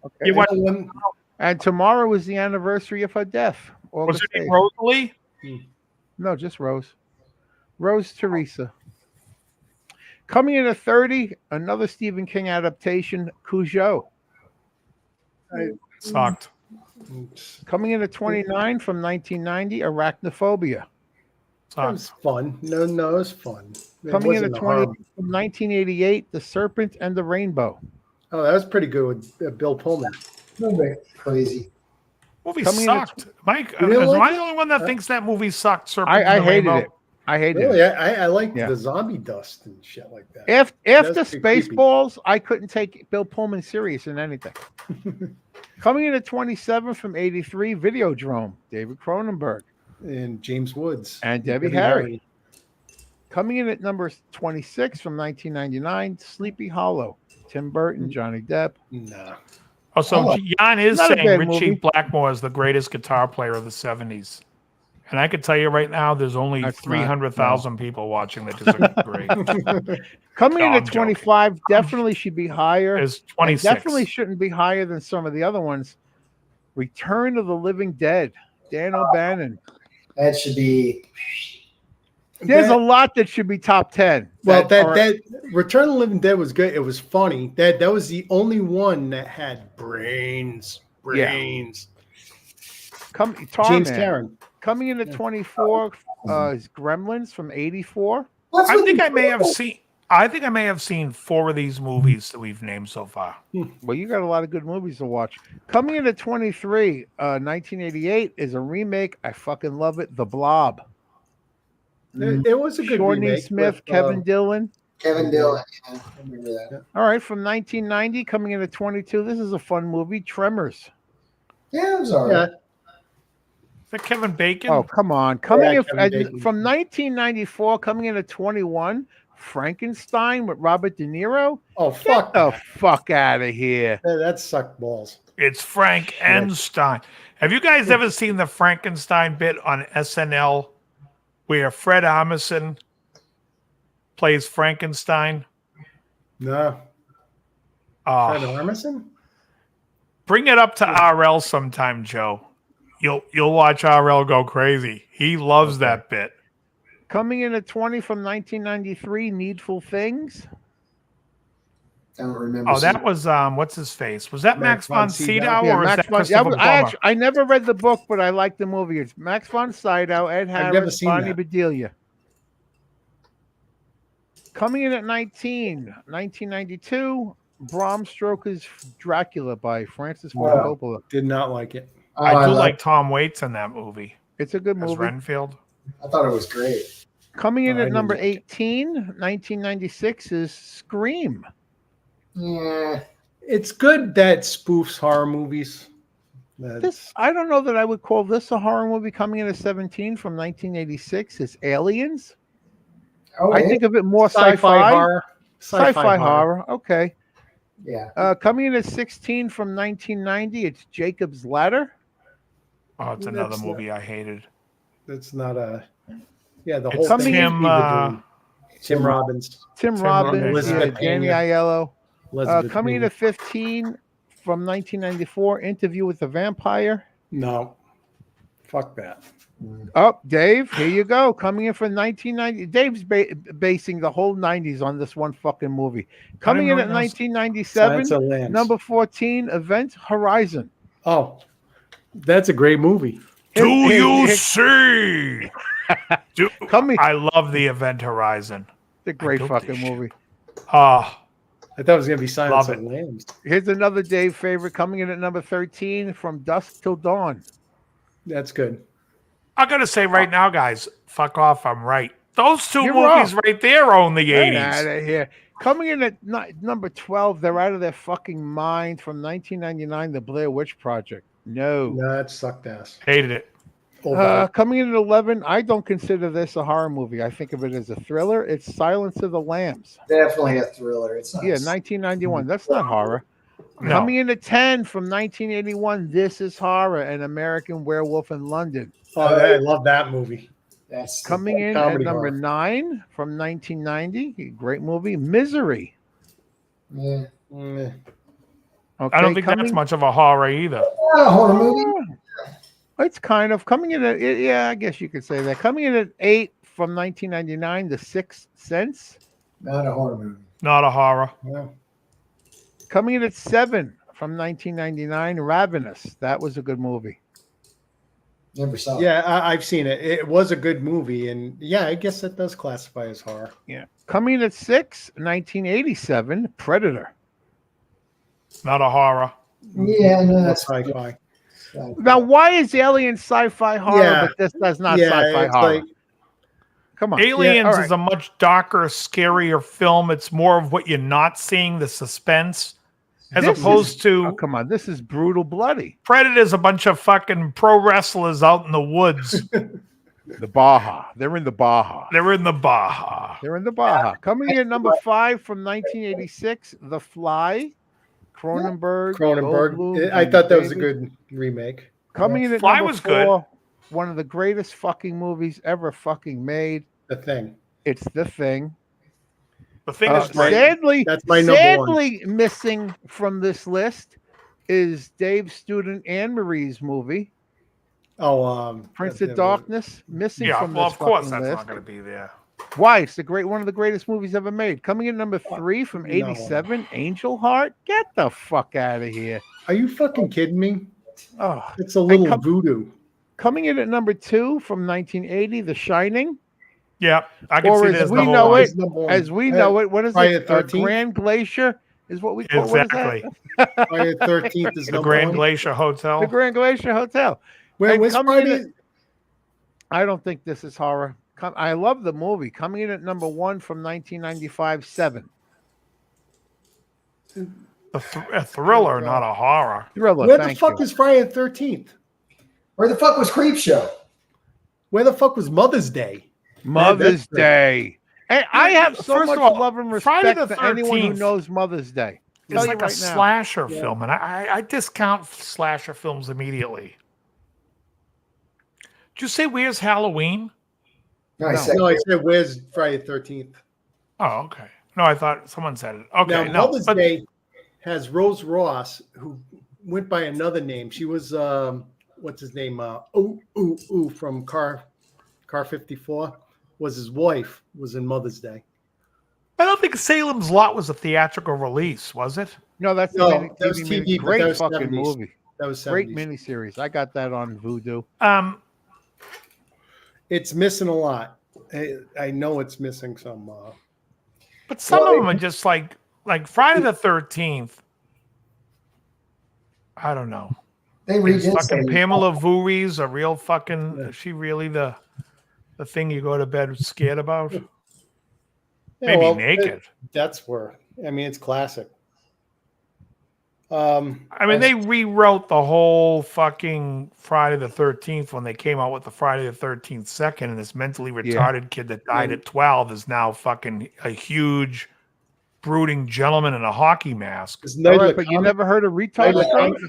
Okay. You watch, And tomorrow is the anniversary of her death. was August her name 8th. Rosalie? No, just Rose. Rose Teresa. Coming in at 30, another Stephen King adaptation, Cujo. Sucked. Coming in at 29 from 1990, Arachnophobia. That was Sucked. fun. No, it was fun. It Coming in wasn't at a horror 20 from 1988, The Serpent and the Rainbow. Oh, that was pretty good with Bill Pullman. A little bit crazy. Movie Coming in at sucked. Mike, You didn't am like I it? the only one that thinks that movie sucked? Serpent I and the hated Rainbow? it. I hated Really, it. I like Yeah. the zombie dust and shit like that. After That's pretty creepy. Spaceballs, I couldn't take Bill Pullman serious in anything. Coming in at 27 from 83, Videodrome, David Cronenberg. And James Woods. And Debbie Harry. Coming in at number 26 from 1999, Sleepy Hollow, Tim Burton, Johnny Depp. Nah. Oh, so Oh. Jan is Not a saying bad Richie movie. Blackmore is the greatest guitar player of the 70s. And I can tell you right now, there's only That's not- 300,000 people watching that disagree. Coming in No, at I'm 25, definitely should be higher. There's And 26. definitely shouldn't be higher than some of the other ones. Return of the Living Dead, Dan O'Bannon. That should be. There's That- a lot that should be top 10. Well, are- that Return of the Living Dead was good. It was funny. That was the only one that had brains. James Tarman. Caron. Coming in at 24 is Gremlins from 84. What's I with think the- I may have seen. I think I may have seen 4 of these movies that we've named so far. Well, you got a lot of good movies to watch. Coming in at 23, 1988 is a remake. I fucking love it. The Blob. It was a good Shawnee remake Smith, with, Kevin Dillon. Kevin Dillon. Yeah, I remember that. All right, from 1990, coming in at 22. This is a fun movie, Tremors. Yeah, it was all Yeah, right. Is that Kevin Bacon? Oh, come on. Coming Yeah, in Kevin Bacon. from 1994, coming in at 21, Frankenstein with Robert De Niro. oh Get fuck, the fuck out of here. that sucked balls. It's Frankenstein. Have you guys ever seen the Frankenstein bit on SNL where Fred Armisen plays Frankenstein? No, Oh, Fred Armisen. bring it up to RL sometime, Joe. You'll watch RL go crazy. He loves that bit. Coming in at 20 from 1993, Needful Things. don't remember. Oh, that seeing- was what's his face? Was that Max Max von von Sydow Sydow? or is that von, Christopher Plummer? I never read the book, but I like the movie. It's Max von Sydow, Ed I've never Harris, seen Bonnie that. Bedelia. Coming in at 1992, Bram Stoker's Dracula by Francis Ford Wow. Coppola. Did not like it. Oh, I do love- like Tom Waits in that movie It's a good as movie. Renfield. I thought it was great. Coming in I at didn't number like it. 18, 1996 is Scream. Yeah. It's good that spoofs horror movies. This I don't know that I would call this a horror movie. Coming in at 17 from 1986 is Aliens. Oh, I yeah. think of it more sci-fi horror. Sci-fi horror. Okay. Yeah. Coming in at 16 from 1990, it's Jacob's Ladder. Oh, it's That's another not- movie I hated. That's not a. Yeah, the It's whole thing. Tim, is Tim Robbins. Tim Tim Robbins, Elizabeth Danny Pena. Aiello. Elizabeth Coming in Pena. at 15 from 1994, Interview with the Vampire. No, fuck that. Oh, Dave, here you go. Coming in for 1990. Dave's basing the whole 90s on this one fucking movie. Coming in know at it was- 1997, Silence of the Lambs. number 14, Event Horizon. Oh, that's a great movie. Do Here- you here- see? Coming, I love the Event Horizon. the great built fucking this shit. movie. Oh, I thought it was gonna be Silence Love of the Lambs. Here's another Dave favorite coming in at number 13, From Dusk Till Dawn. That's good. I gotta say right now, guys, fuck off. I'm right. Those two You're movies right there own the Get 80s. out of here. Coming in at number 12, they're out of their fucking mind from 1999, The Blair Witch Project. No. No, that sucked ass. Hated it. Coming in at 11, I don't consider this a horror movie. I think of it as a thriller. It's Silence of the Lambs. Definitely a thriller. It's not. Yeah, 1991. That's not horror. No. Coming in at 10 from 1981, This Is Horror, An American Werewolf in London. Oh, I love that movie. That's Coming in at comedy number horror. 9 from 1990, great movie, Misery. Yeah. Mm, Okay, I don't think that's coming- much of a horror either. Not a horror movie. It's kind of coming in at, yeah, I guess you could say that. Coming in at 8 from 1999, The Sixth Sense. Not a horror movie. Not a horror. yeah. Coming in at 7 from 1999, Ravenous. That was a good movie. Never saw it. Yeah, I've seen it. It was a good movie, and yeah, I guess that does classify as horror. Yeah. Coming in at 6, 1987, Predator. Not a horror. Yeah, no, That's that's sci-fi. Now, why is Alien sci-fi horror, Yeah. but this does not Yeah, sci-fi it's horror? like Come on. Aliens all right. is a much darker, scarier film. It's more of what you're not seeing, the suspense, as This opposed is- to Oh, come on. This is brutal bloody. Predator's a bunch of fucking pro wrestlers out in the woods. The Baja. They're in the Baja. They're in the Baja. They're in the Baja. Coming in at number 5 from 1986, The Fly. Cronenberg. Cronenberg. I and thought that was a David. good remake. Coming in at Fly number was good. 4, one of the greatest fucking movies ever fucking made. The Thing. It's The Thing. The thing is, my- Sadly, that's my number one. sadly missing from this list is Dave Student Anne Marie's movie, Oh, Prince that's of the- Darkness. Missing yeah, from well, this of course fucking that's list. not going to be there. Why? It's one of the greatest movies ever made. Coming in number 3 from No. 87, Angel Heart. Get the fuck out of here. Are you fucking kidding me? Oh, It's a little come- voodoo. coming in at number 2 from 1980, The Shining. Yeah, I can Or see as there's we number know one. it, It's number one. As we know it, what is Friday it? the 13th? Grand Glacier is what we call Exactly. What is that? Friday the 13th is The number Grand one. Glacier Hotel. The Grand Glacier Hotel. Wait, And what's coming in Friday? at- I don't think this is horror. I love the movie. Coming in at number 1 from 1995, 7. A thriller, not a horror. Thriller. Where the thank fuck you. is Friday the 13th? Where the fuck was Creep Show? Where the fuck was Mother's Day? Mother's that's the- Day? And I have so First much of all, love and Friday respect the for anyone who 13th knows Mother's Day. Tell It's you like a right now. slasher film, and I discount slasher films immediately. Did you say where's Halloween? No, I No. said No, I said where's Friday the 13th? Oh, okay. No, I thought someone said it. Okay, Now, no, Mother's but Day has Rose Ross, who went by another name. She was what's his name? From Car 54 was his wife. Was in Mother's Day. I don't think Salem's Lot was a theatrical release, was it? No, that's No, the that was TV. TV, but Great that was fucking 70s. movie. That was 70s. Great miniseries. I got that on Vudu. It's missing a lot. I know it's missing some. But some of them are just like Friday the 13th. I don't know. They Is redid fucking Salem's Pamela Lot. Voorhees a real fucking? Is she really the thing you go to bed scared about? Yeah, Maybe well, naked. That's where. I mean, it's classic. I mean, they rewrote the whole fucking Friday the 13th when they came out with the Friday the 13th second, and this mentally retarded kid that died at 12 is now fucking a huge, brooding gentleman in a hockey mask. All right, but you never heard of retard strength?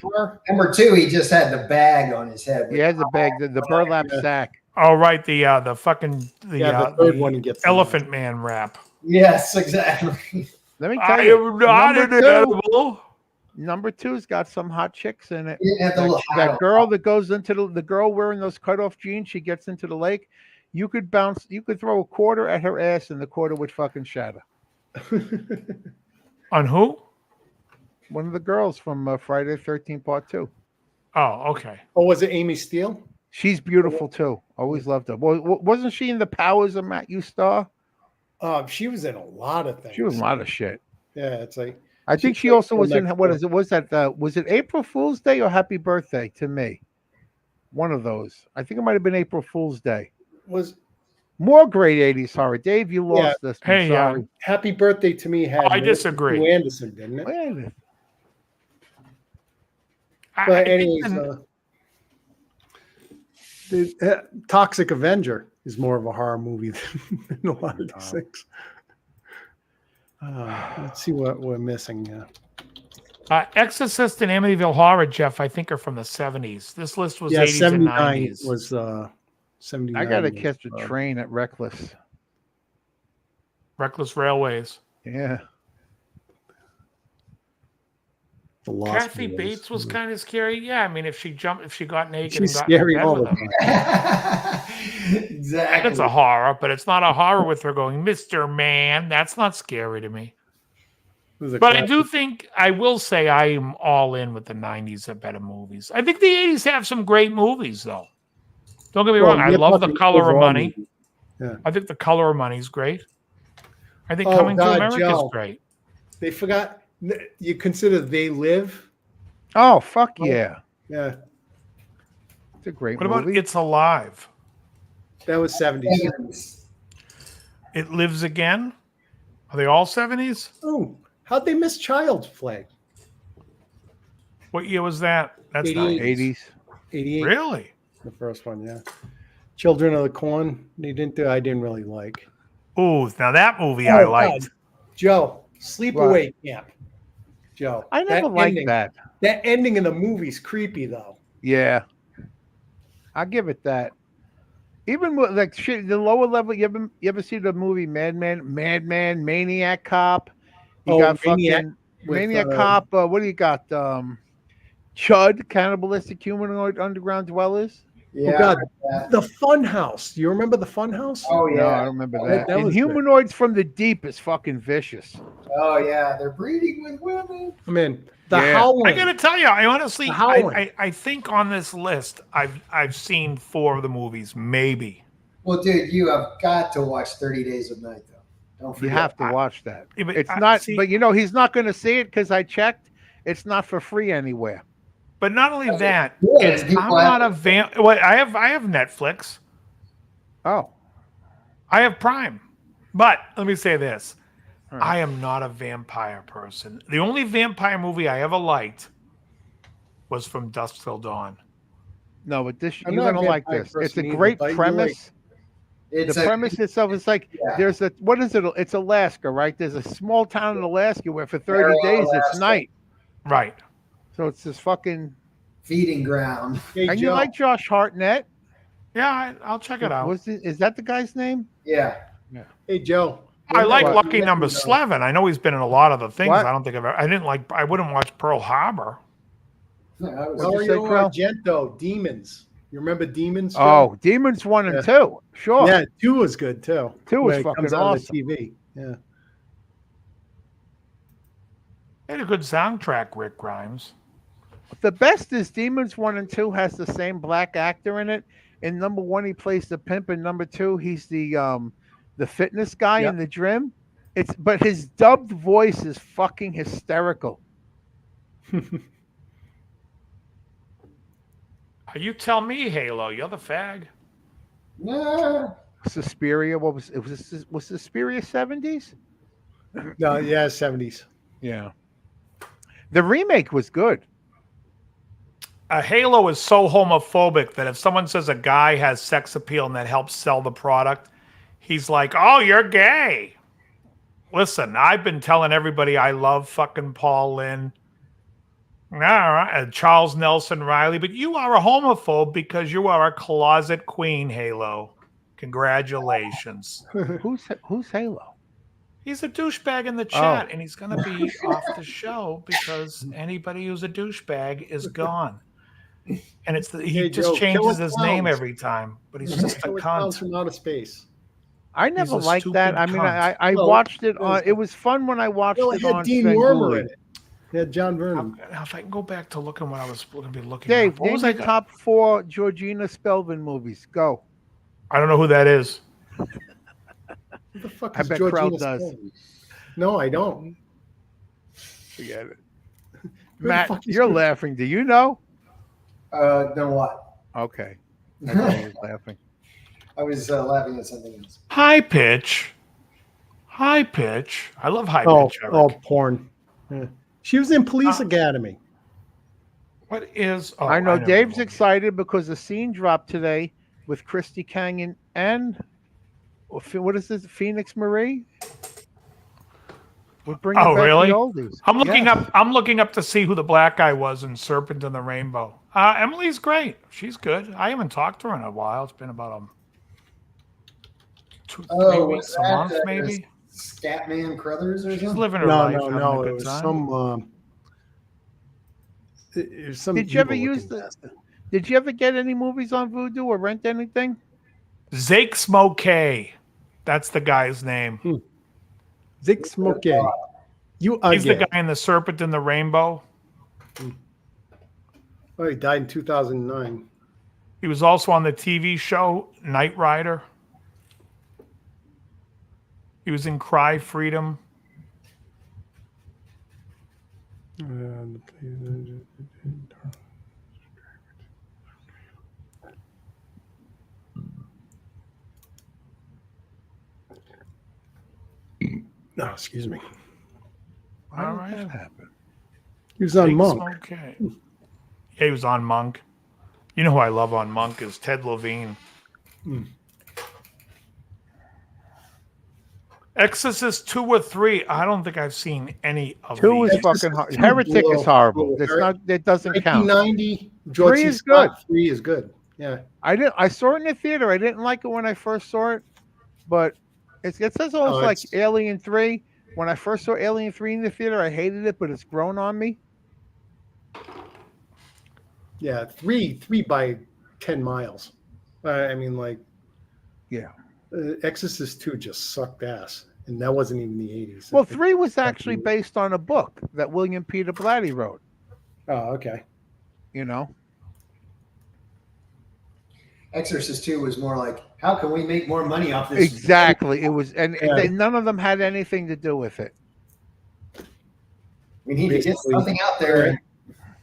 Number 2, he just had the bag on his head. He has the bag, the burlap sack. Oh, right, the fucking the third one he gets Elephant Man rap. Yes, exactly. Let me I tell you, am not an edible. Number 2's got some hot chicks in it. Yeah, the little That girl that goes into the girl wearing those cutoff jeans, she gets into the lake. You could throw a quarter at her ass and the quarter would fucking shatter. On who? One of the girls from Friday the 13th Part 2. Oh, okay. Oh, was it Amy Steele? She's beautiful too. Always loved her. Wasn't she in The Powers of Matthew Starr? She was in a lot of things. She was in a lot of shit. Yeah, it's like. I think she also was in was it April Fool's Day or Happy Birthday to Me? One of those. I think it might have been April Fool's Day. Was more great 80s horror. Dave, you lost this. I'm Hey, sorry. Happy Birthday to Me had I disagree. Lou Anderson, didn't it? Wait, But anyways, the Toxic Avenger is more of a horror movie than a lot of these things. Let's see what we're missing. Exorcist and Amityville Horror, Jeff, I think are from the 70s. This list was 80s 79 and 90s. was 79. I gotta catch a train at Reckless. Reckless Railways. Yeah. The Lost Kathy Boys. Bates was kind of scary. Yeah, I mean, if she got naked She's and got in scary bed all with the him, Exactly. that's a horror. But it's not a horror with her going, Mr. Man. That's not scary to me. But I do think, I will say I am all in with the 90s are better movies. I think the 80s have some great movies, though. Don't get me wrong. I love The Color of Money. Yeah. I think The Color of Money is great. I think Oh, Coming to God, America Joe. is great. They forgot. You consider They Live? Oh, fuck yeah. Yeah, It's a great What movie. about It's Alive? that was 70s. It Lives Again? Are they all 70s? Oh, how'd they miss Child's Play? What year was that? That's 88. 80s. 88. really. The first one, yeah. Children of the Corn. I didn't really like. Ooh, now that movie I Oh, liked. God. Joe, Sleepaway Camp. Joe, I never liked ending, that. That ending in the movie's creepy though. Yeah. I'll give it that. Even with like shit, the lower level, you ever see the movie Madman, Maniac Cop? You got Maniac fucking with, Maniac Cop. What do you got? Chud, Cannibalistic Humanoid Underground Dwellers. Yeah. Oh God, the Fun House. You remember the Fun House? Oh No, I yeah. don't remember That that. And was good. Humanoids from the Deep is fucking vicious. Oh yeah. They're breeding with women. I mean, the Yeah. Howling. I gotta tell you, I honestly, The Howling. I think on this list, I've seen 4 of the movies, maybe. Well, dude, you have got to watch 30 Days of Night, though. Don't You forget. have to watch that. Yeah, but It's I- not, see- but he's not going to see it because I checked. It's not for free anywhere. But not only that, Yeah, it's I'm people not have- a vamp. Well, I have Netflix. Oh, I have Prime. But let me say this. All right. I am not a vampire person. The only vampire movie I ever liked was From Dusk Till Dawn. no, but this I'm you're not a going to like vampire this. It's person a either, great but you premise. It's The premise itself is like Yeah. there's a what is it? It's Alaska, right? There's a small town in Alaska where for 30 days it's Alaska. night. Right. So it's this fucking. feeding ground. Hey, And you Joe, like Josh Hartnett? Yeah, I'll check it out. Is that the guy's name? Yeah. hey Joe. I like What? Lucky Number 11. I know he's been in a lot of the things. What? I don't think I wouldn't watch Pearl Harbor. Yeah, I was- What'd you say, Dario Krell? Argento, Demons. You remember Demons? Joe? Oh, Demons 1 and Yeah. 2. Sure. yeah, 2 was good too. 2 was When it fucking comes out on awesome. the TV. Yeah. They had a good soundtrack, Rick Grimes. The best is Demons 1 and 2 has the same black actor in it. In number 1, he plays the pimp. In number 2, he's the fitness guy in the gym. But his dubbed voice is fucking hysterical. You tell me, Halo. You're the fag. Nah. Suspiria, what was it? Was Suspiria 70s? No, yeah, 70s. Yeah. The remake was good. Halo is so homophobic that if someone says a guy has sex appeal and that helps sell the product, he's like, "Oh, you're gay." Listen, I've been telling everybody I love fucking Paul Lynde, Charles Nelson Riley, but you are a homophobe because you are a closet queen, Halo. Congratulations. Who's Halo? He's a douchebag in the chat, and he's going to be off the show because anybody who's a douchebag is gone. And he just changes his name every time, but he's just a cunt. From outer space. I never liked that. I mean, I watched it on. It was fun when I watched it on. Dean Wormer in it. They had John Vernon. If I can go back to looking what I was going to be looking Dave, at. What was name the top 4 Georgina Spelvin movies. Go. I don't know who that is. What the fuck I is bet Georgina Crowd does. Spelvin? No, I don't. Forget it. Who the Matt, fuck is you're Georgina? laughing. Do you know? Know what? Okay. I know he was laughing. I was laughing at something else. High pitch. High pitch. I love high pitch. Eric. Porn. Yeah. She was in Police Academy. What is? Oh, I know never Dave's know. excited because the scene dropped today with Christy Canyon and what is this? Phoenix Marie. We're bringing back really? the oldies. I'm looking Yes. up. I'm looking up to see who the black guy was in Serpent and the Rainbow. Emily's great. She's good. I haven't talked to her in a while. It's been about 2-3 weeks, a month, maybe. Scatman Crothers or She's something? living her life. No. having a It good was time. some. Did you ever evil use looking the? bastard. Did you ever get any movies on Vudu or rent anything? Zake Smokey. That's the guy's name. Zick Smokey? You He's the again? guy in the Serpent and the Rainbow. Oh, he died in 2009. He was also on the TV show Knight Rider. He was in Cry Freedom. No, excuse me. Why All did right. that happen? He was on Zake Monk. Smokey. Yeah, he was on Monk. You know who I love on Monk is Ted Levine. Exorcist 2 or 3. I don't think I've seen any of 2 is these. fucking hard. Heretic is horrible. It's not. It doesn't count. 1990. George 3 C. is Scott, 3 is good. Yeah. I saw it in the theater. I didn't like it when I first saw it, but it says almost like it's- Alien 3. When I first saw Alien 3 in the theater, I hated it, but it's grown on me. Yeah. 3 by 10 miles. I mean, like, Yeah. Exorcist 2 just sucked ass. And that wasn't even the 80s. Well, 3 was actually based on a book that William Peter Blatty wrote. Oh, okay. You know. Exorcist 2 was more like, how can we make more money off this? Exactly. It was, and Yeah. none of them had anything to do with it. We need to get Basically. something out there.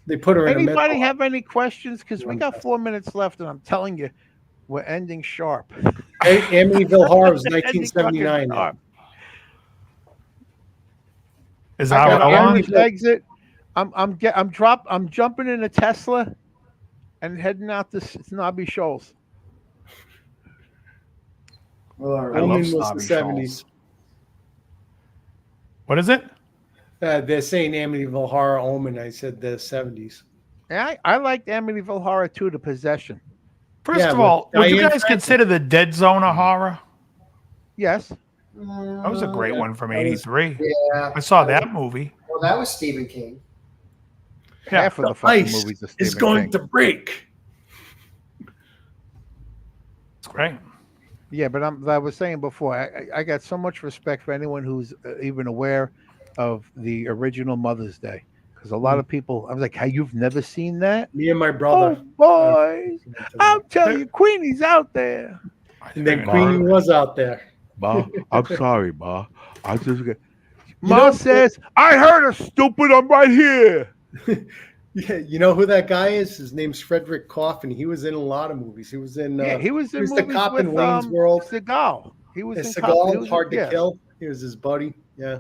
They put her in a Anybody mental- have any questions? Because we got 4 minutes left, and I'm telling you, we're ending sharp. Amityville Horror was Ending fucking 1979. sharp. Is I that got what I want? Amity's exit. I'm jumping in a Tesla and heading out to Snobby Shoals. Well, I love Omen was the Snobby 70s. What is it? They're saying Amityville Horror Omen. I said the 70s. Yeah, I liked Amityville Horror 2, The Possession. First Yeah, of but all, would you Diane guys Franklin- consider the Dead Zone a horror? Yes. That was a great one from '83. Yeah. I saw that movie. Well, that was Stephen King. Yeah. Half of the fucking Ice movies are is Stephen going King. to break. It's great. Yeah, but I was saying before, I got so much respect for anyone who's even aware of the original Mother's Day because a lot of people. I was like, "Hey, you've never seen that?" Me and my brother. Oh, boys, I'm telling you, Queenie's out there. And then Queenie was out there. Ma, I'm sorry, Ma. I just get. Ma says, "I heard her, stupid. I'm right here." Yeah, you know who that guy is? His name's Frederick Coffin. He was in a lot of movies. He was in. Yeah, he was in the movies cop with in Wayne's World. Seagal. He was in Seagal, he was Hard to yeah. Kill. He was his buddy. Yeah.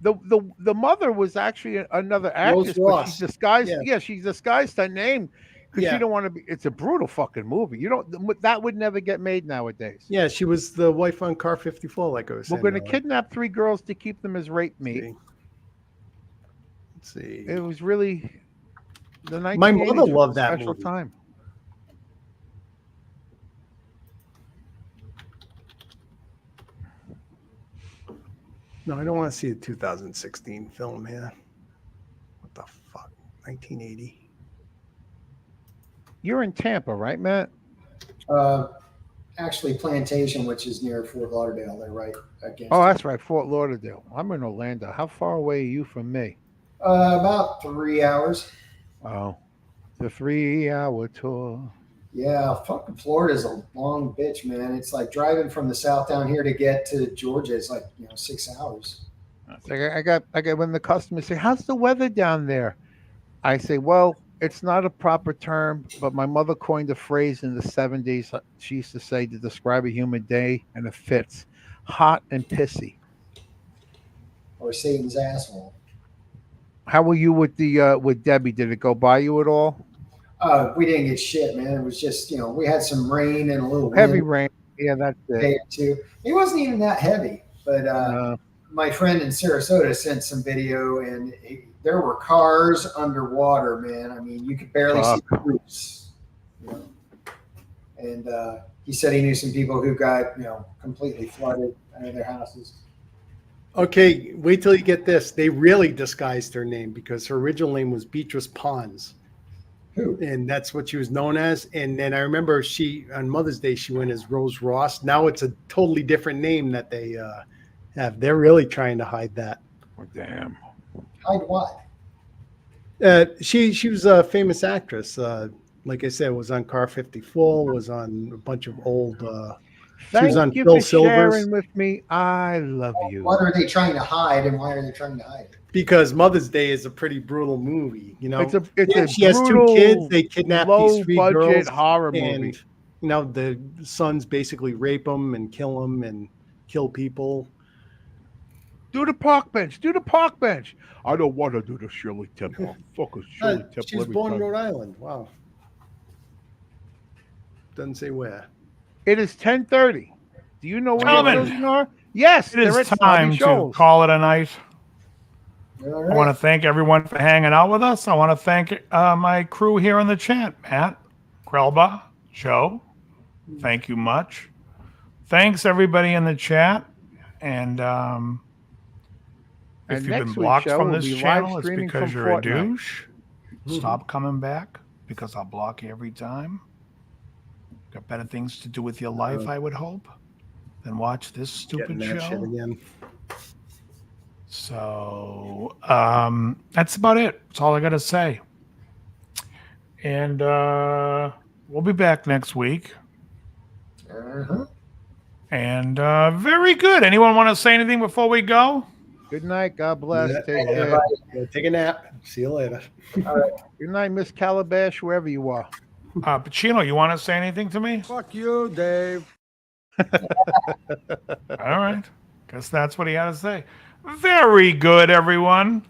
The mother was actually another actress, but Ross. she's disguised. Yeah. Yeah, she's disguised her name because Yeah. she don't want to be. It's a brutal fucking movie. You don't. That would never get made nowadays. Yeah, she was the wife on Car 54, like I was saying. We're going to kidnap 3 girls to keep them as rape meat. Let's see. It was really the 1980s. My mother was a loved that special movie. time. No, I don't want to see a 2016 film here. What the fuck? 1980. You're in Tampa, right, Matt? Actually, Plantation, which is near Fort Lauderdale, they're right against. Oh, that's right, Fort Lauderdale. I'm in Orlando. How far away are you from me? About 3 hours. Oh, the 3-hour tour. Yeah, fucking Florida's a long bitch, man. It's like driving from the south down here to get to Georgia is like 6 hours. Like I got when the customers say, "How's the weather down there?" I say, "Well, it's not a proper term, but my mother coined a phrase in the 70s. She used to say to describe a humid day, and it fits: hot and pissy." Or Satan's asshole. How were you with the with Debbie? Did it go by you at all? We didn't get shit, man. It was just, we had some rain and a little Heavy wind rain. Yeah, that's a it. day or two. It wasn't even that heavy, but my friend in Sarasota sent some video, and there were cars underwater, man. I mean, you could barely see the roofs. And he said he knew some people who got, completely flooded out of their houses. Okay, wait till you get this. They really disguised her name because her original name was Beatrice Pons. Who? And that's what she was known as. And then I remember on Mother's Day, she went as Rose Ross. Now it's a totally different name that they have. They're really trying to hide that. Oh, damn. Hide what? She was a famous actress. Like I said, was on Car 54, was on a bunch of old. She was on Thank you Phil for Silvers. sharing with me. I love you. What are they trying to hide, and why are they trying to hide it? Because Mother's Day is a pretty brutal movie, It's a she has 2 brutal, kids. They kidnap these 3 low-budget girls, horror and movie. the sons basically rape them and kill them and kill people. Do the park bench. Do the park bench. I don't want to do the Shirley Temple. Fuck a Shirley Temple. She was every born in time. Rhode Island. Wow. Doesn't say where. It is 10:30. Do you know where Gentlemen, your children are? Yes, It is they're at time Snobby to Shoals. call it a night. All I right. want to thank everyone for hanging out with us. I want to thank my crew here in the chat, Matt, Grelba, Joe. Thank you much. Thanks everybody in the chat. And And if you've next been week's blocked show from will this be live channel, it's streaming because from you're a Fortnite. douche. Stop coming back because I'll block you every time. Got better things to do with your life, I would hope, than watch this stupid Getting that shit show. again. So that's about it. That's all I got to say. And we'll be back next week. Uh-huh. And very good. Anyone want to say anything before we go? Good night. God bless. Yeah. Take Hey, care. everybody. Yeah, take a nap. See you later. Good night, Miss Calabash, wherever you are. Pacino, you want to say anything to me? Fuck you, Dave. All right. Guess that's what he had to say. Very good, everyone.